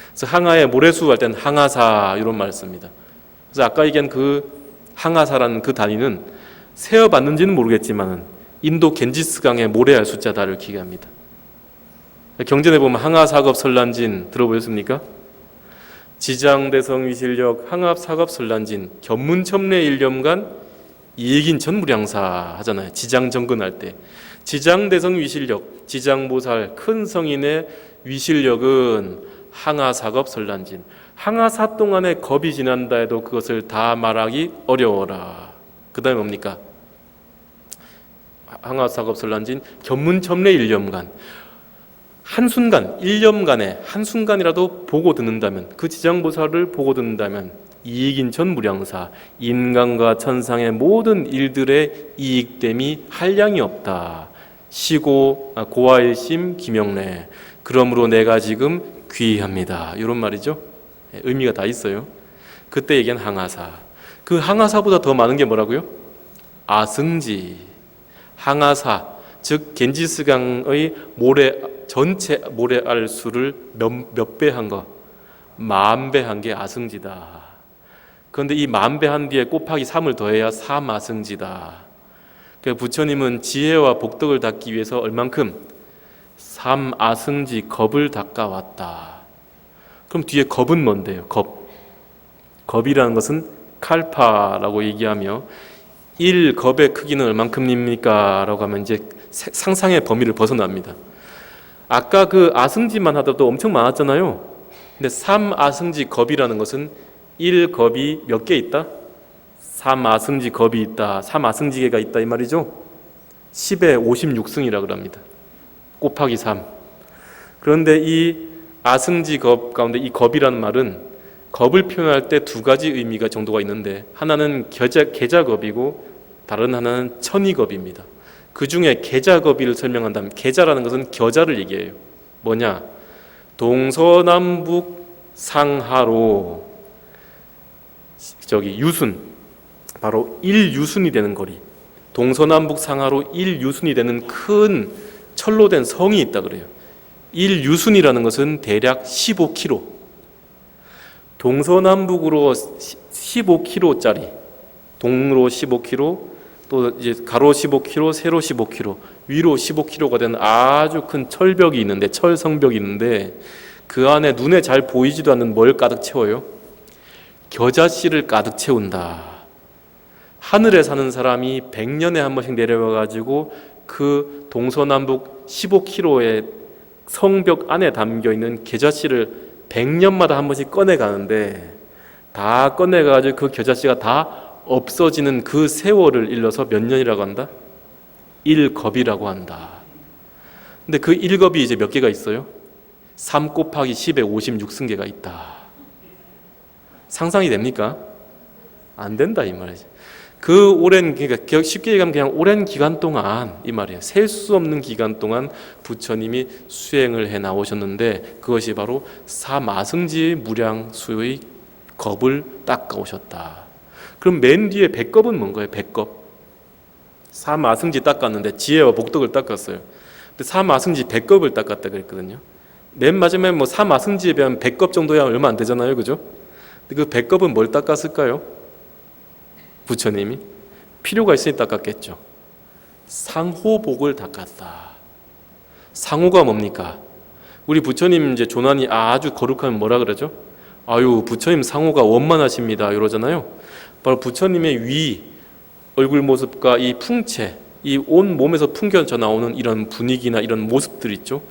그래서 항아의 모래수 할 때는 항아사, 이런 말을 씁니다. 그래서 아까 얘기한 그 항아사라는 그 단위는 세어봤는지는 모르겠지만 인도 겐지스강의 모래알 숫자다를 기계합니다. 경전에 보면 항아사겁 설란진 들어보셨습니까? 지장대성 위실력 항합사겁 설란진 견문첨례 일념간 이익인천 무량사 하잖아요. 지장정근할 때 지장대성 위실력, 지장보살 큰 성인의 위실력은 항아사겁 설란진, 항아사 동안에 겁이 지난다 해도 그것을 다 말하기 어려워라. 그 다음에 뭡니까? 항아사겁 설란진 견문첨례 일념간, 한순간, 일념간에 한순간이라도 보고 듣는다면, 그 지장보살을 보고 듣는다면 이익인천 무량사, 인간과 천상의 모든 일들의 이익됨이 한량이 없다. 시고 고아일심 기명래, 그러므로 내가 지금 귀의합니다. 이런 말이죠. 의미가 다 있어요. 그때 얘기한 항아사. 그 항아사보다 더 많은 게 뭐라고요? 아승지. 항아사, 즉 겐지스강의 모래, 전체 모래알 수를 몇 배 한 거, 10,000배 한 게 아승지다. 그런데 이 10,000배 한 뒤에 곱하기 3을 더해야 삼아승지다. 그러니까 부처님은 지혜와 복덕을 닦기 위해서 얼만큼? 삼아승지 겁을 닦아왔다. 그럼 뒤에 겁은 뭔데요? 겁. 겁이라는 것은 칼파라고 얘기하며, 1겁의 크기는 얼만큼입니까? 라고 하면 이제 상상의 범위를 벗어납니다. 아까 그 아승지만 하더라도 엄청 많았잖아요. 근데 3아승지 겁이라는 것은 1겁이 몇 개 있다? 3아승지 겁이 있다. 3아승지계가 있다 이 말이죠. 10의 56승이라 그럽니다. 곱하기 3. 그런데 이 아승지겁 가운데 이 겁이라는 말은 겁을 표현할 때 두 가지 의미가 정도가 있는데, 하나는 계자겁이고 다른 하나는 천이겁입니다. 그 중에 계자겁이를 설명한다면, 계자라는 것은 겨자를 얘기해요. 뭐냐? 동서남북 상하로 유순, 바로 1유순이 되는 거리, 동서남북 상하로 1유순이 되는 큰 철로 된 성이 있다 그래요. 1유순이라는 것은 대략 15km, 동서남북으로 15km짜리, 동로 15km, 또 이제 가로 15km, 세로 15km, 위로 15km가 되는 아주 큰 철벽이 있는데, 철성벽이 있는데, 그 안에 눈에 잘 보이지도 않는 뭘 가득 채워요? 겨자씨를 가득 채운다. 하늘에 사는 사람이 100년에 한 번씩 내려와가지고 그 동서남북 15km의 성벽 안에 담겨있는 겨자씨를 100년마다 한 번씩 꺼내가는데, 다 꺼내가지고 그 겨자씨가 다 없어지는 그 세월을 일러서 몇 년이라고 한다? 1겁이라고 한다. 근데 그 1겁이 이제 몇 개가 있어요? 3 곱하기 10에 56승계가 있다. 상상이 됩니까? 안 된다 이 말이지. 그 오랜, 그러니까 쉽게 얘기하면 그냥 오랜 기간 동안, 이 말이에요. 셀 수 없는 기간 동안 부처님이 수행을 해 나오셨는데, 그것이 바로 사마승지 무량수의 겁을 닦아 오셨다. 그럼 맨 뒤에 백겁은 뭔가요? 백겁. 사마승지 닦았는데 지혜와 복덕을 닦았어요. 근데 사마승지 백겁을 닦았다 그랬거든요. 맨 마지막에 뭐 사마승지에 비하면 백겁 정도야 얼마 안 되잖아요, 그죠? 근데 그 백겁은 뭘 닦았을까요? 부처님이 필요가 있으니 닦았겠죠. 상호복을 닦았다. 상호가 뭡니까? 우리 부처님 이제 조난이 아주 거룩하면 뭐라 그러죠? 아유, 부처님 상호가 원만하십니다 이러잖아요. 바로 부처님의 위, 얼굴 모습과 이 풍채, 이 온 몸에서 풍겨져 나오는 이런 분위기나 이런 모습들 있죠.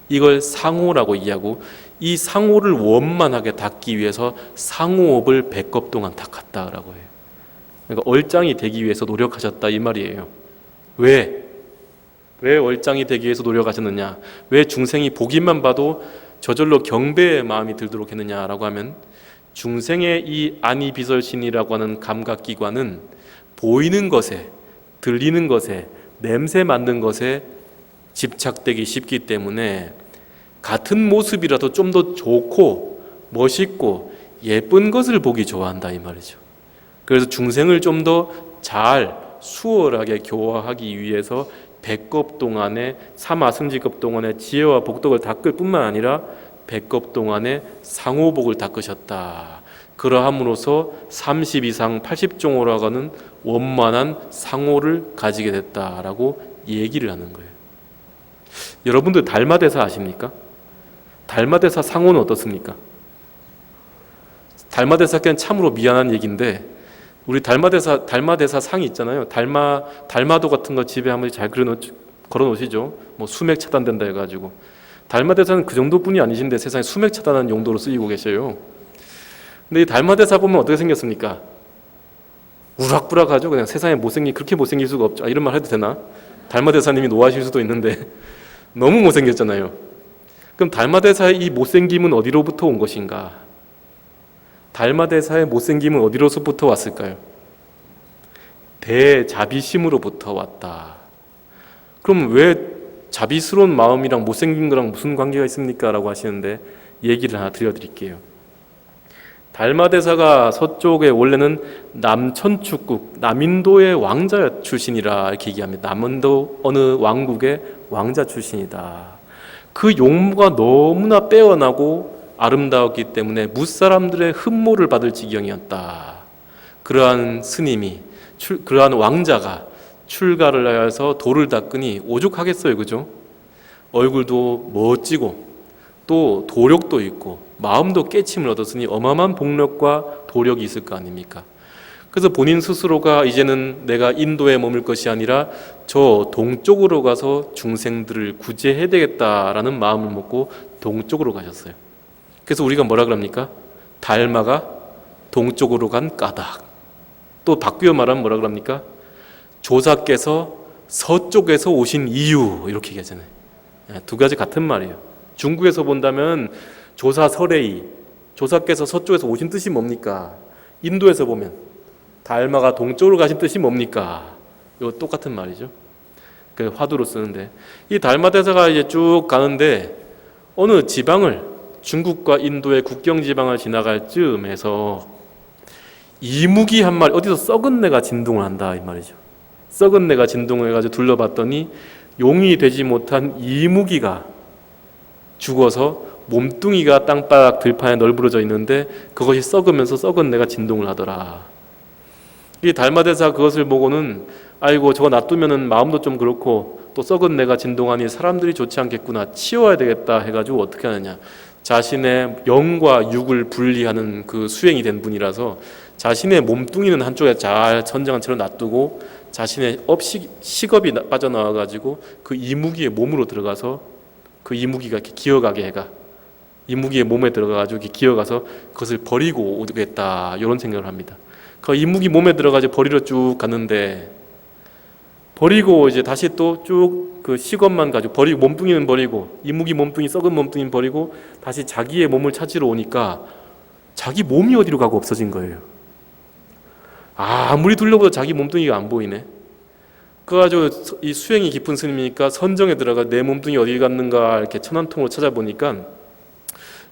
이걸 상호라고 이해하고, 이 상호를 원만하게 닦기 위해서 상호업을 100겁 동안 닦았다라고 해요. 그러니까 얼짱이 되기 위해서 노력하셨다 이 말이에요. 왜 얼짱이 되기 위해서 노력하셨느냐? 왜 중생이 보기만 봐도 저절로 경배의 마음이 들도록 했느냐라고 하면, 중생의 이 안이비설신이라고 하는 감각기관은 보이는 것에, 들리는 것에, 냄새 맡는 것에 집착되기 쉽기 때문에 같은 모습이라도 좀 더 좋고 멋있고 예쁜 것을 보기 좋아한다 이 말이죠. 그래서 중생을 좀 더 잘 수월하게 교화하기 위해서 100겁 동안에, 사마승지급 동안에 지혜와 복덕을 닦을 뿐만 아니라 100겁 동안에 상호복을 닦으셨다. 그러함으로써 30 이상 80종호라고 하는 원만한 상호를 가지게 됐다라고 얘기를 하는 거예요. 여러분들 달마대사 아십니까? 달마대사 상호는 어떻습니까? 달마대사께는 참으로 미안한 얘기인데, 우리 달마대사 상이 있잖아요. 달마도 같은 거 집에 한번 잘 걸어 놓으시죠. 뭐 수맥 차단된다 해가지고. 달마대사는 그 정도뿐이 아니신데 세상에 수맥 차단하는 용도로 쓰이고 계셔요. 근데 이 달마대사 보면 어떻게 생겼습니까? 우락부락하죠. 그냥 세상에 그렇게 못생길 수가 없죠. 이런 말 해도 되나? 달마대사님이 노하실 수도 있는데 너무 못생겼잖아요. 그럼 달마대사의 이 못생김은 어디로부터 온 것인가? 달마대사의 못생김은 어디로부터 왔을까요? 대자비심으로부터 왔다. 그럼 왜 자비스러운 마음이랑 못생긴 거랑 무슨 관계가 있습니까? 라고 하시는데 얘기를 하나 드려드릴게요. 달마대사가 서쪽에 원래는 남천축국, 남인도의 왕자 출신이라 이렇게 얘기합니다. 남인도 어느 왕국의 왕자 출신이다. 그 용모가 너무나 빼어나고 아름다웠기 때문에 무사람들의 흠모를 받을 지경이었다. 그러한 스님이, 그러한 왕자가 출가를 하여서 도를 닦으니 오죽하겠어요, 그죠? 얼굴도 멋지고 또 도력도 있고 마음도 깨침을 얻었으니 어마어마한 복력과 도력이 있을 거 아닙니까? 그래서 본인 스스로가 이제는 내가 인도에 머물 것이 아니라 저 동쪽으로 가서 중생들을 구제해야 되겠다라는 마음을 먹고 동쪽으로 가셨어요. 그래서 우리가 뭐라 그럽니까? 달마가 동쪽으로 간 까닭. 또 바꾸어 말하면 뭐라 그럽니까? 조사께서 서쪽에서 오신 이유, 이렇게 얘기하잖아요. 두 가지 같은 말이에요. 중국에서 본다면 조사 설레이, 조사께서 서쪽에서 오신 뜻이 뭡니까? 인도에서 보면 달마가 동쪽으로 가신 뜻이 뭡니까? 이거 똑같은 말이죠. 그 화두로 쓰는데 이 달마 대사가 이제 쭉 가는데 어느 지방을 중국과 인도의 국경 지방을 지나갈 즈음에서 이무기 한 마리 어디서 썩은 내가 진동을 한다 이 말이죠. 썩은 내가 진동을 해가지고 둘러봤더니 용이 되지 못한 이무기가 죽어서 몸뚱이가 땅바닥 들판에 널브러져 있는데 그것이 썩으면서 썩은 내가 진동을 하더라. 이 달마대사 그것을 보고는 아이고 저거 놔두면은 마음도 좀 그렇고 또 썩은 내가 진동하니 사람들이 좋지 않겠구나, 치워야 되겠다 해가지고 어떻게 하느냐, 자신의 영과 육을 분리하는 그 수행이 된 분이라서 자신의 몸뚱이는 한쪽에 잘 천장한 채로 놔두고 자신의 식업이 빠져나와가지고 그 이무기의 몸으로 들어가서 그 이무기가 이렇게 기어가게 해가 이무기의 몸에 들어가가지고 이렇게 기어가서 그것을 버리고 오겠다 이런 생각을 합니다. 그 이무기 몸에 들어가서 버리러 쭉 갔는데 버리고 이제 다시 또 쭉 그 식업만 가지고 버리고 몸뚱이는 버리고 이무기 몸뚱이 썩은 몸뚱이는 버리고 다시 자기의 몸을 찾으러 오니까 자기 몸이 어디로 가고 없어진 거예요. 아무리 둘러봐도 자기 몸뚱이가 안 보이네. 그래가지고 이 수행이 깊은 스님이니까 선정에 들어가 내 몸뚱이 어디 갔는가 이렇게 천안통으로 찾아보니까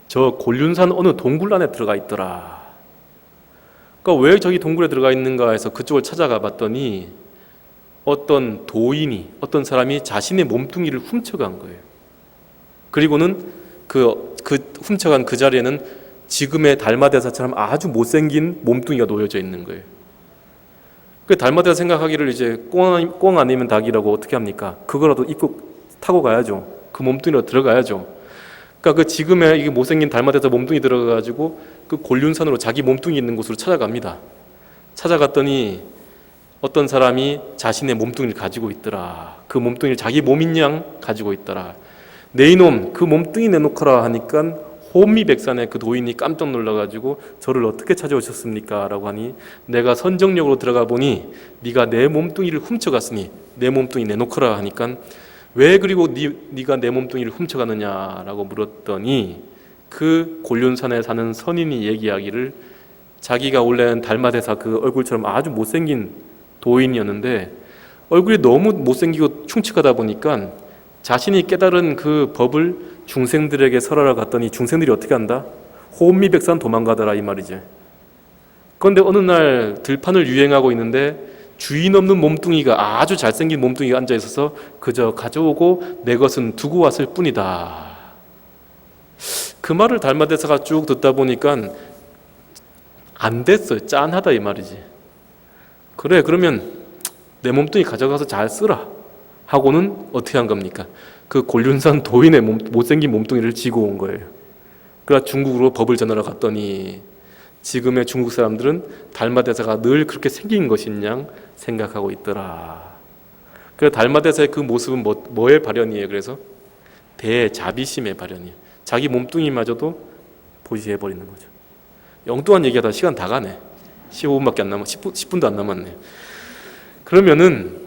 저 곤륜산 어느 동굴 안에 들어가 있더라. 그러니까 왜 저기 동굴에 들어가 있는가 해서 그쪽을 찾아가 봤더니 어떤 도인이, 어떤 사람이 자신의 몸뚱이를 훔쳐간 거예요. 그리고는 그 훔쳐간 그 자리에는 지금의 달마대사처럼 아주 못생긴 몸뚱이가 놓여져 있는 거예요. 그 달마대사 생각하기를 이제 꽁 아니면 닭이라고 어떻게 합니까? 그거라도 입고 타고 가야죠. 그 몸뚱이로 들어가야죠. 그러니까 그 지금의 이게 못생긴 달마대사 몸뚱이 들어가가지고 그 곤륜산으로 자기 몸뚱이 있는 곳으로 찾아갑니다. 찾아갔더니 어떤 사람이 자신의 몸뚱이를 가지고 있더라. 그 몸뚱이를 자기 몸인 양 가지고 있더라. 내 이놈 그 몸뚱이 내놓거라 하니까 혼미백산의 그 도인이 깜짝 놀라가지고 저를 어떻게 찾아오셨습니까? 라고 하니 내가 선정역으로 들어가 보니 네가 내 몸뚱이를 훔쳐갔으니 내 몸뚱이 내놓거라 하니까 왜 그리고 네가 내 몸뚱이를 훔쳐가느냐라고 물었더니 그 곤륜산에 사는 선인이 얘기하기를 자기가 원래는 달마대사 그 얼굴처럼 아주 못생긴 도인이었는데 얼굴이 너무 못생기고 충측하다 보니까 자신이 깨달은 그 법을 중생들에게 설하러 갔더니 중생들이 어떻게 한다? 혼미백산 도망가더라 이 말이지. 그런데 어느 날 들판을 유행하고 있는데 주인 없는 몸뚱이가 아주 잘생긴 몸뚱이가 앉아 있어서 그저 가져오고 내 것은 두고 왔을 뿐이다. 그 말을 달마대사가 쭉 듣다 보니까 안 됐어요. 짠하다 이 말이지. 그래 그러면 내 몸뚱이 가져가서 잘 쓰라 하고는 어떻게 한 겁니까? 그 곤륜산 도인의 못생긴 몸뚱이를 지고 온 거예요. 그래서 중국으로 법을 전하러 갔더니 지금의 중국 사람들은 달마대사가 늘 그렇게 생긴 것인 양 생각하고 있더라. 그래서 달마대사의 그 모습은 뭐의 발현이에요? 그래서 대자비심의 발현이에요. 자기 몸뚱이마저도 보시해버리는 거죠. 엉뚱한 얘기하다 시간 다 가네. 15분밖에 안 남아 10분도 안 남았네. 그러면은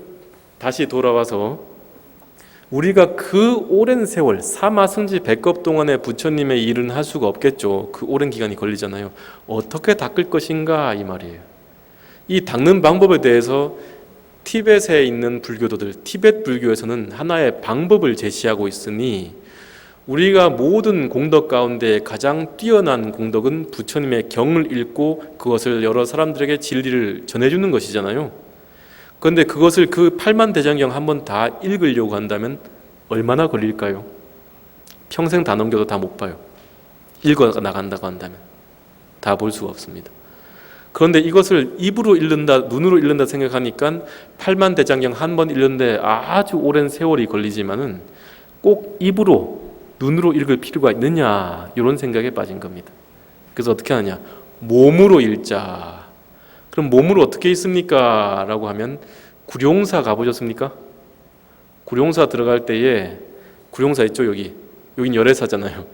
다시 돌아와서 우리가 그 오랜 세월 사마승지 100겁 동안의 부처님의 일은 할 수가 없겠죠. 그 오랜 기간이 걸리잖아요. 어떻게 닦을 것인가 이 말이에요. 이 닦는 방법에 대해서 티벳에 있는 불교도들, 티벳 불교에서는 하나의 방법을 제시하고 있으니 우리가 모든 공덕 가운데 가장 뛰어난 공덕은 부처님의 경을 읽고 그것을 여러 사람들에게 진리를 전해주는 것이잖아요. 그런데 그것을 그 8만대장경 한번 다 읽으려고 한다면 얼마나 걸릴까요? 평생 다 넘겨도 다 못 봐요. 읽어 나간다고 한다면 다 볼 수가 없습니다. 그런데 이것을 입으로 읽는다, 눈으로 읽는다 생각하니까 8만대장경 한 번 읽는데 아주 오랜 세월이 걸리지만은 꼭 입으로 눈으로 읽을 필요가 있느냐 이런 생각에 빠진 겁니다. 그래서 어떻게 하느냐? 몸으로 읽자. 그럼 몸으로 어떻게 읽습니까? 라고 하면 구룡사 가보셨습니까? 구룡사 들어갈 때에 구룡사 있죠 여긴 열애사잖아요.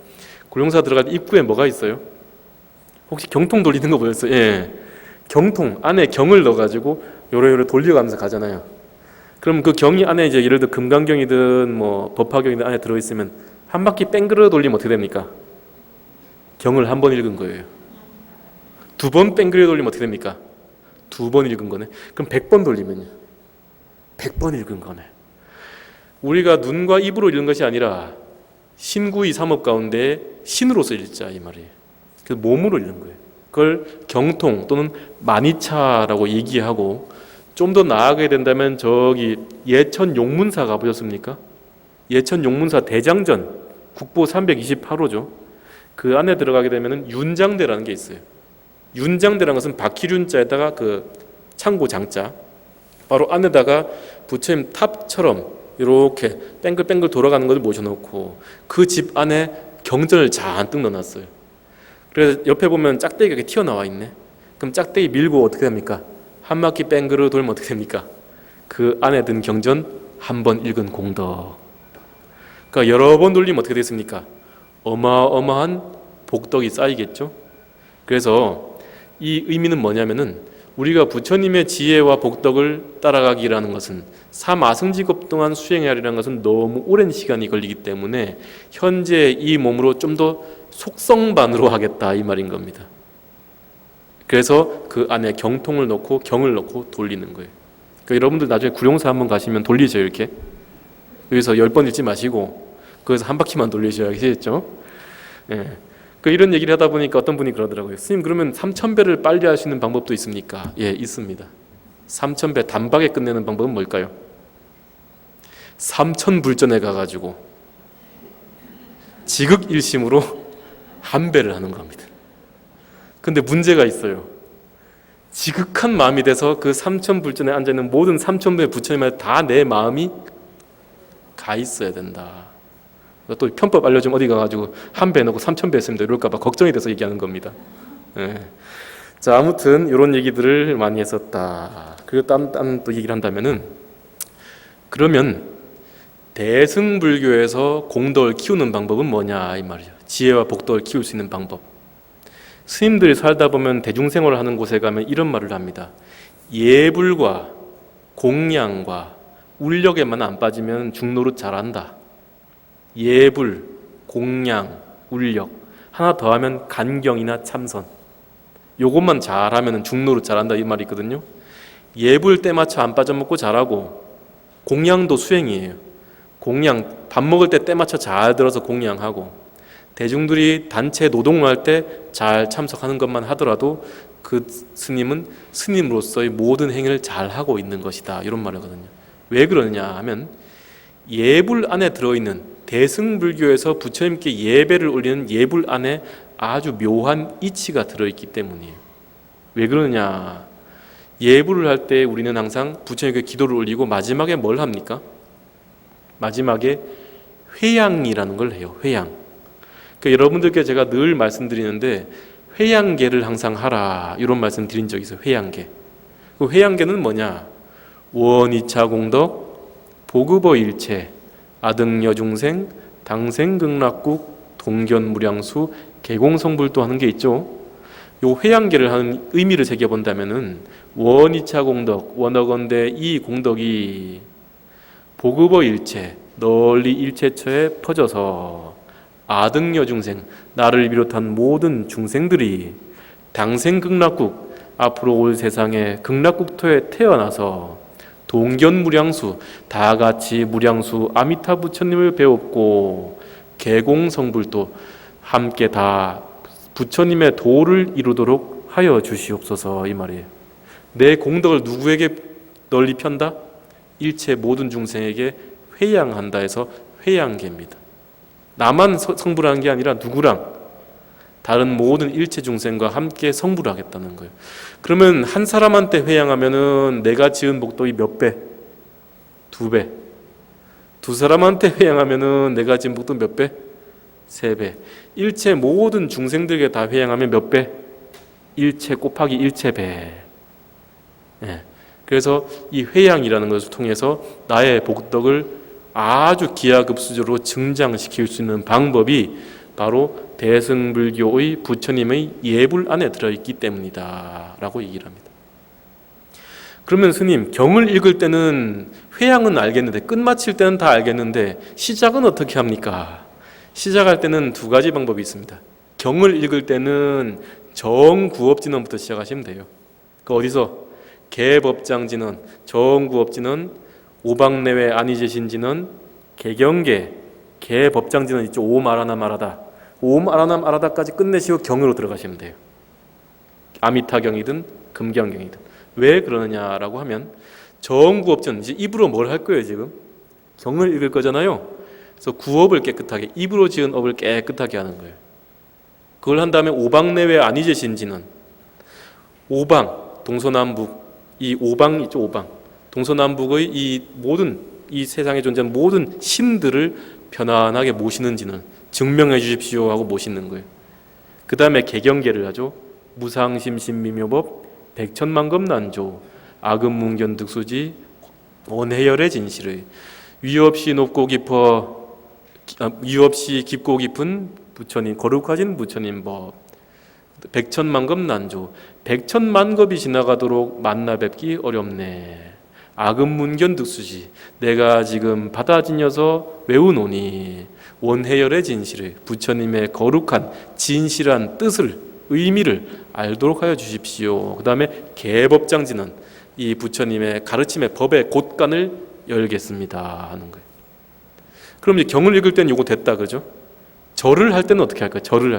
구룡사 들어갈 때 입구에 뭐가 있어요? 혹시 경통 돌리는 거 보셨어요? 예, 경통 안에 경을 넣어가지고 요래요래 돌려가면서 가잖아요. 그럼 그 경이 안에 이제 예를 들어 금강경이든 뭐 법화경이든 안에 들어있으면 한 바퀴 뺑그러 돌리면 어떻게 됩니까? 경을 한 번 읽은 거예요. 두 번 뺑그러 돌리면 어떻게 됩니까? 두 번 읽은 거네. 그럼 100번 돌리면요? 100번 읽은 거네. 우리가 눈과 입으로 읽는 것이 아니라 신구이 삼업 가운데 신으로서 읽자 이 말이에요. 그 몸으로 읽는 거예요. 그걸 경통 또는 만이차라고 얘기하고, 좀 더 나아가게 된다면 저기 예천 용문사 가보셨습니까? 예천 용문사 대장전 국보 328호죠. 그 안에 들어가게 되면 윤장대라는 게 있어요. 윤장대라는 것은 바퀴륜자에다가 그 창고 장자, 바로 안에다가 부처님 탑처럼 이렇게 뺑글뺑글 돌아가는 것을 모셔놓고 그 집 안에 경전을 잔뜩 넣어놨어요. 그래서 옆에 보면 짝대기가 이렇게 튀어나와 있네. 그럼 짝대기 밀고 어떻게 됩니까? 한 바퀴 뺑그르 돌면 어떻게 됩니까? 그 안에 든 경전 한 번 읽은 공덕. 그러니까 여러 번 돌리면 어떻게 됐습니까? 어마어마한 복덕이 쌓이겠죠. 그래서 이 의미는 뭐냐면은, 우리가 부처님의 지혜와 복덕을 따라가기라는 것은, 사마승직업 동안 수행해야 하리라는 것은 너무 오랜 시간이 걸리기 때문에 현재 이 몸으로 좀 더 속성반으로 하겠다 이 말인 겁니다. 그래서 그 안에 경통을 넣고 경을 넣고 돌리는 거예요. 그러니까 여러분들 나중에 구룡사 한번 가시면 돌리죠. 이렇게 여기서 10번 읽지 마시고 거기서 한 바퀴만 돌리셔야겠죠. 예. 그 이런 얘기를 하다 보니까 어떤 분이 그러더라고요. 스님, 그러면 3000배를 빨리 하시는 방법도 있습니까? 예, 있습니다. 3000배 단박에 끝내는 방법은 뭘까요? 3000불전에 가가지고 지극일심으로 한 배를 하는 겁니다. 근데 문제가 있어요. 지극한 마음이 돼서 그 3000불전에 앉아있는 모든 3000배 부처님한테 다 내 마음이 가 있어야 된다. 또 편법 알려주면 어디 가가지고 한 배 넣고 3000배 했습니다 이럴까봐 걱정이 돼서 얘기하는 겁니다. 예. 자, 아무튼 이런 얘기들을 많이 했었다. 그리고 딴 또 얘기를 한다면은, 그러면 대승불교에서 공덕을 키우는 방법은 뭐냐 이 말이죠. 지혜와 복덕을 키울 수 있는 방법. 스님들이 살다 보면 대중생활을 하는 곳에 가면 이런 말을 합니다. 예불과 공양과 울력에만 안 빠지면 중노릇 잘한다. 예불, 공양, 울력, 하나 더 하면 간경이나 참선, 요것만 잘하면 중노릇 잘한다 이 말이 있거든요. 예불 때 맞춰 안 빠져먹고 잘하고, 공양도 수행이에요. 공양, 밥 먹을 때 맞춰 잘 들어서 공양하고, 대중들이 단체 노동을 할 때 잘 참석하는 것만 하더라도 그 스님은 스님으로서의 모든 행위를 잘 하고 있는 것이다 이런 말이거든요. 왜 그러냐 하면, 예불 안에 들어있는, 대승불교에서 부처님께 예배를 올리는 예불 안에 아주 묘한 이치가 들어있기 때문이에요. 왜 그러냐, 예불을 할 때 우리는 항상 부처님께 기도를 올리고 마지막에 뭘 합니까? 마지막에 회양이라는 걸 해요. 회양. 그러니까 여러분들께 제가 늘 말씀드리는데, 회양계를 항상 하라 이런 말씀 드린 적이 있어요. 회양계. 그 회양계는 뭐냐? 원이차 공덕, 보급어 일체, 아등여중생, 당생극락국, 동견무량수, 개공성불도 하는 게 있죠. 요 회양계를 하는 의미를 새겨본다면은, 원이차 공덕, 원어건대 이 공덕이 보급어 일체, 널리 일체처에 퍼져서 아등여중생, 나를 비롯한 모든 중생들이 당생극락국, 앞으로 올 세상에 극락국토에 태어나서 동견무량수, 다 같이 무량수 아미타 부처님을 배웠고, 개공성불도 함께 다 부처님의 도를 이루도록 하여 주시옵소서 이 말이에요. 내 공덕을 누구에게 널리 편다? 일체 모든 중생에게 회양한다 해서 회양계입니다. 나만 성불하는 게 아니라 누구랑? 다른 모든 일체 중생과 함께 성불을 하겠다는 거예요. 그러면 한 사람한테 회양하면은 내가 지은 복덕이 몇 배? 2배. 두 사람한테 회양하면은 내가 지은 복덕 몇 배? 3배. 일체 모든 중생들에게 다 회양하면 몇 배? 일체 곱하기 일체 배. 예. 그래서 이 회양이라는 것을 통해서 나의 복덕을 아주 기하급수적으로 증장시킬 수 있는 방법이 바로 대승불교의 부처님의 예불 안에 들어있기 때문이다 라고 얘기를 합니다. 그러면 스님, 경을 읽을 때는 회양은 알겠는데, 끝마칠 때는 다 알겠는데 시작은 어떻게 합니까? 시작할 때는 두 가지 방법이 있습니다. 경을 읽을 때는 정구업진언부터 시작하시면 돼요. 그 어디서? 개법장진언, 정구업진언, 오방내외 안이제신진언, 개경계, 개법장진언 있죠. 오 말하나 말하다. 오 말하나 말하다까지 끝내시고 경으로 들어가시면 돼요. 아미타경이든 금경경이든. 왜 그러느냐라고 하면 정구업진언, 이제 입으로 뭘 할 거예요 지금? 경을 읽을 거잖아요. 그래서 구업을 깨끗하게, 입으로 지은 업을 깨끗하게 하는 거예요. 그걸 한 다음에 오방내외 안이제신진언, 오방, 동서남북, 이 오방 있죠. 오방, 동서남북의 이 모든, 이 세상에 존재하는 모든 신들을 편안하게 모시는 진언, 증명해 주십시오 하고 모시는 거예요. 그 다음에 개경계를 하죠. 무상심신미묘법 백천만금난조 아금문견 득수지 원해열의 진실의 위없이 높고 위없이 깊고 깊은 부처님, 거룩하신 부처님 법 백천만금난조, 백천만급이 지나가도록 만나 뵙기 어렵네. 아금문견 득수지, 내가 지금 받아지녀서 외우노니 원해열의 진실을, 부처님의 거룩한 진실한 뜻을, 의미를 알도록 하여 주십시오. 그 다음에 개법장진언, 이 부처님의 가르침의 법의 곳간을 열겠습니다 하는 거예요. 그럼 이제 경을 읽을 때는 요거 됐다, 그죠? 절을 할 때는 어떻게 할까요? 절을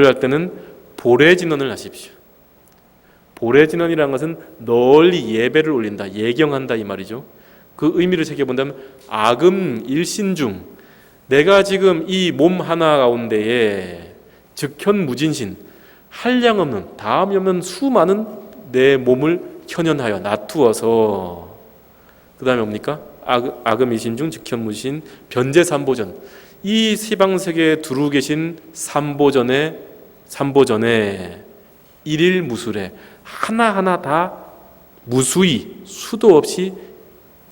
할 때는 보례진언을 하십시오. 보례진언이라는 것은 널리 예배를 올린다, 예경한다 이 말이죠. 그 의미를 새겨본다면 아금 일신중, 내가 지금 이 몸 하나 가운데에 즉현무진신, 한량 없는, 다음이 없는 수많은 내 몸을 현현하여 놔두어서, 그 다음에 뭡니까? 아금 일신중 즉현무진 변제삼보전, 이 시방세계에 두루 계신 삼보전에 일일무술에 하나하나 다 무수히 수도 없이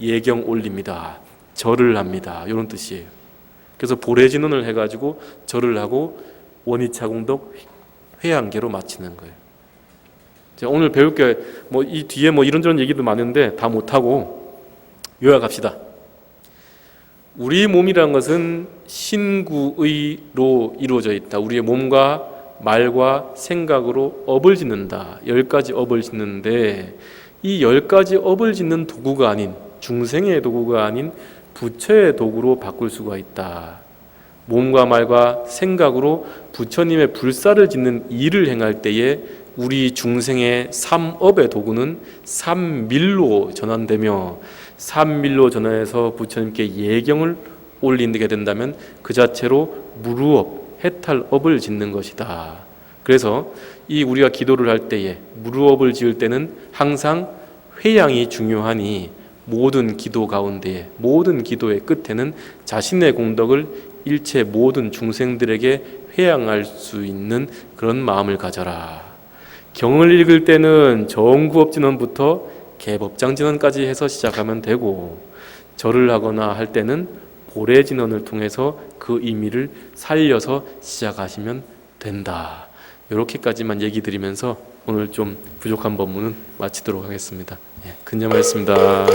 예경 올립니다. 절을 합니다. 이런 뜻이에요. 그래서 보례진언을 해가지고 절을 하고 원위차공덕 회양계로 마치는 거예요. 오늘 배울 게 뭐 이 뒤에 뭐 이런저런 얘기도 많은데 다 못하고 요약합시다. 우리 몸이란 것은 신구의로 이루어져 있다. 우리의 몸과 말과 생각으로 업을 짓는다. 10가지 업을 짓는데 이 10가지 업을 짓는 도구가 아닌, 중생의 도구가 아닌 부처의 도구로 바꿀 수가 있다. 몸과 말과 생각으로 부처님의 불사를 짓는 일을 행할 때에 우리 중생의 삼업의 도구는 삼밀로 전환되며, 삼밀로 전환해서 부처님께 예경을 올리게 된다면 그 자체로 무루업, 해탈업을 짓는 것이다. 그래서 이 우리가 기도를 할 때에, 무루업을 지을 때는 항상 회양이 중요하니 모든 기도 가운데에, 모든 기도의 끝에는 자신의 공덕을 일체 모든 중생들에게 회양할 수 있는 그런 마음을 가져라. 경을 읽을 때는 정구업진언부터 개법장진언까지 해서 시작하면 되고, 절을 하거나 할 때는 보례진언을 통해서 그 의미를 살려서 시작하시면 된다. 이렇게까지만 얘기 드리면서 오늘 좀 부족한 법문은 마치도록 하겠습니다. 근념하였습니다.